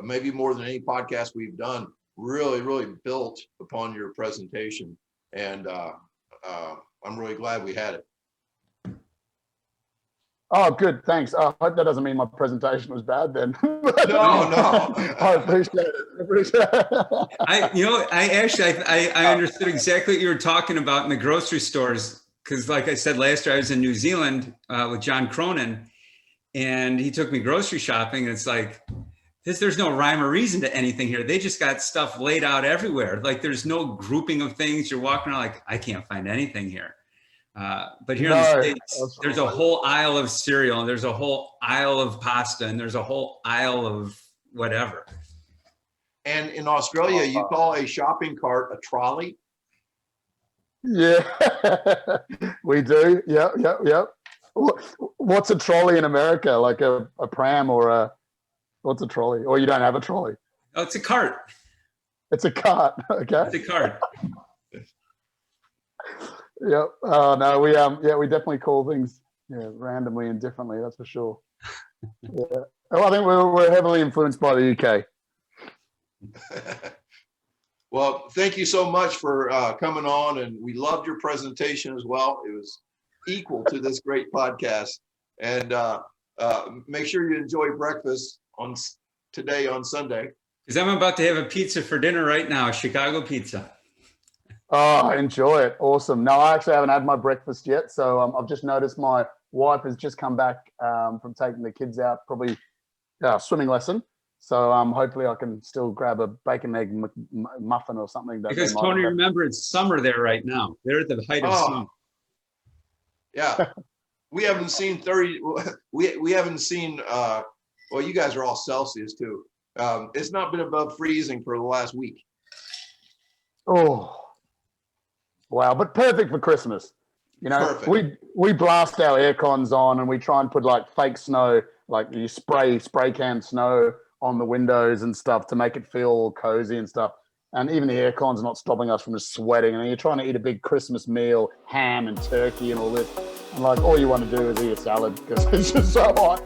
maybe more than any podcast we've done, really, really built upon your presentation. And I'm really glad we had it. Oh, good. Thanks. I hope that doesn't mean my presentation was bad then. No. I appreciate it. I understood exactly what you were talking about in the grocery stores. Because like I said, last year I was in New Zealand with John Cronin, and he took me grocery shopping. And it's like, there's no rhyme or reason to anything here. They just got stuff laid out everywhere. Like there's no grouping of things. You're walking around like, I can't find anything here. But here in the States, there's a whole aisle of cereal, and there's a whole aisle of pasta, and there's a whole aisle of whatever. And in Australia, you call a shopping cart a trolley? Yeah, we do. Yep. What's a trolley in America? Like a pram or what's a trolley? Or you don't have a trolley? Oh, it's a cart. It's a cart. Okay. It's a cart. Yep. No, we definitely call things randomly and differently. That's for sure. Yeah. Well, I think we're heavily influenced by the UK. Well, thank you so much for coming on, and we loved your presentation as well. It was equal to this great podcast. And make sure you enjoy breakfast today on Sunday. Because I'm about to have a pizza for dinner right now, Chicago pizza. Oh, enjoy it. Awesome. No, I actually haven't had my breakfast yet. So I've just noticed my wife has just come back from taking the kids out, probably swimming lesson. So hopefully I can still grab a bacon egg muffin or something. Because Tony, remember, it's summer there right now. They're at the height of summer. Yeah. We haven't seen 30. We haven't seen, well, you guys are all Celsius too. It's not been above freezing for the last week. Oh, wow. But perfect for Christmas. Perfect. We blast our air cons on and we try and put like fake snow, like you spray can snow on the windows and stuff to make it feel cozy and stuff. And even the air con's not stopping us from just sweating. And you're trying to eat a big Christmas meal, ham and turkey and all this. And like all you want to do is eat a salad because it's just so hot.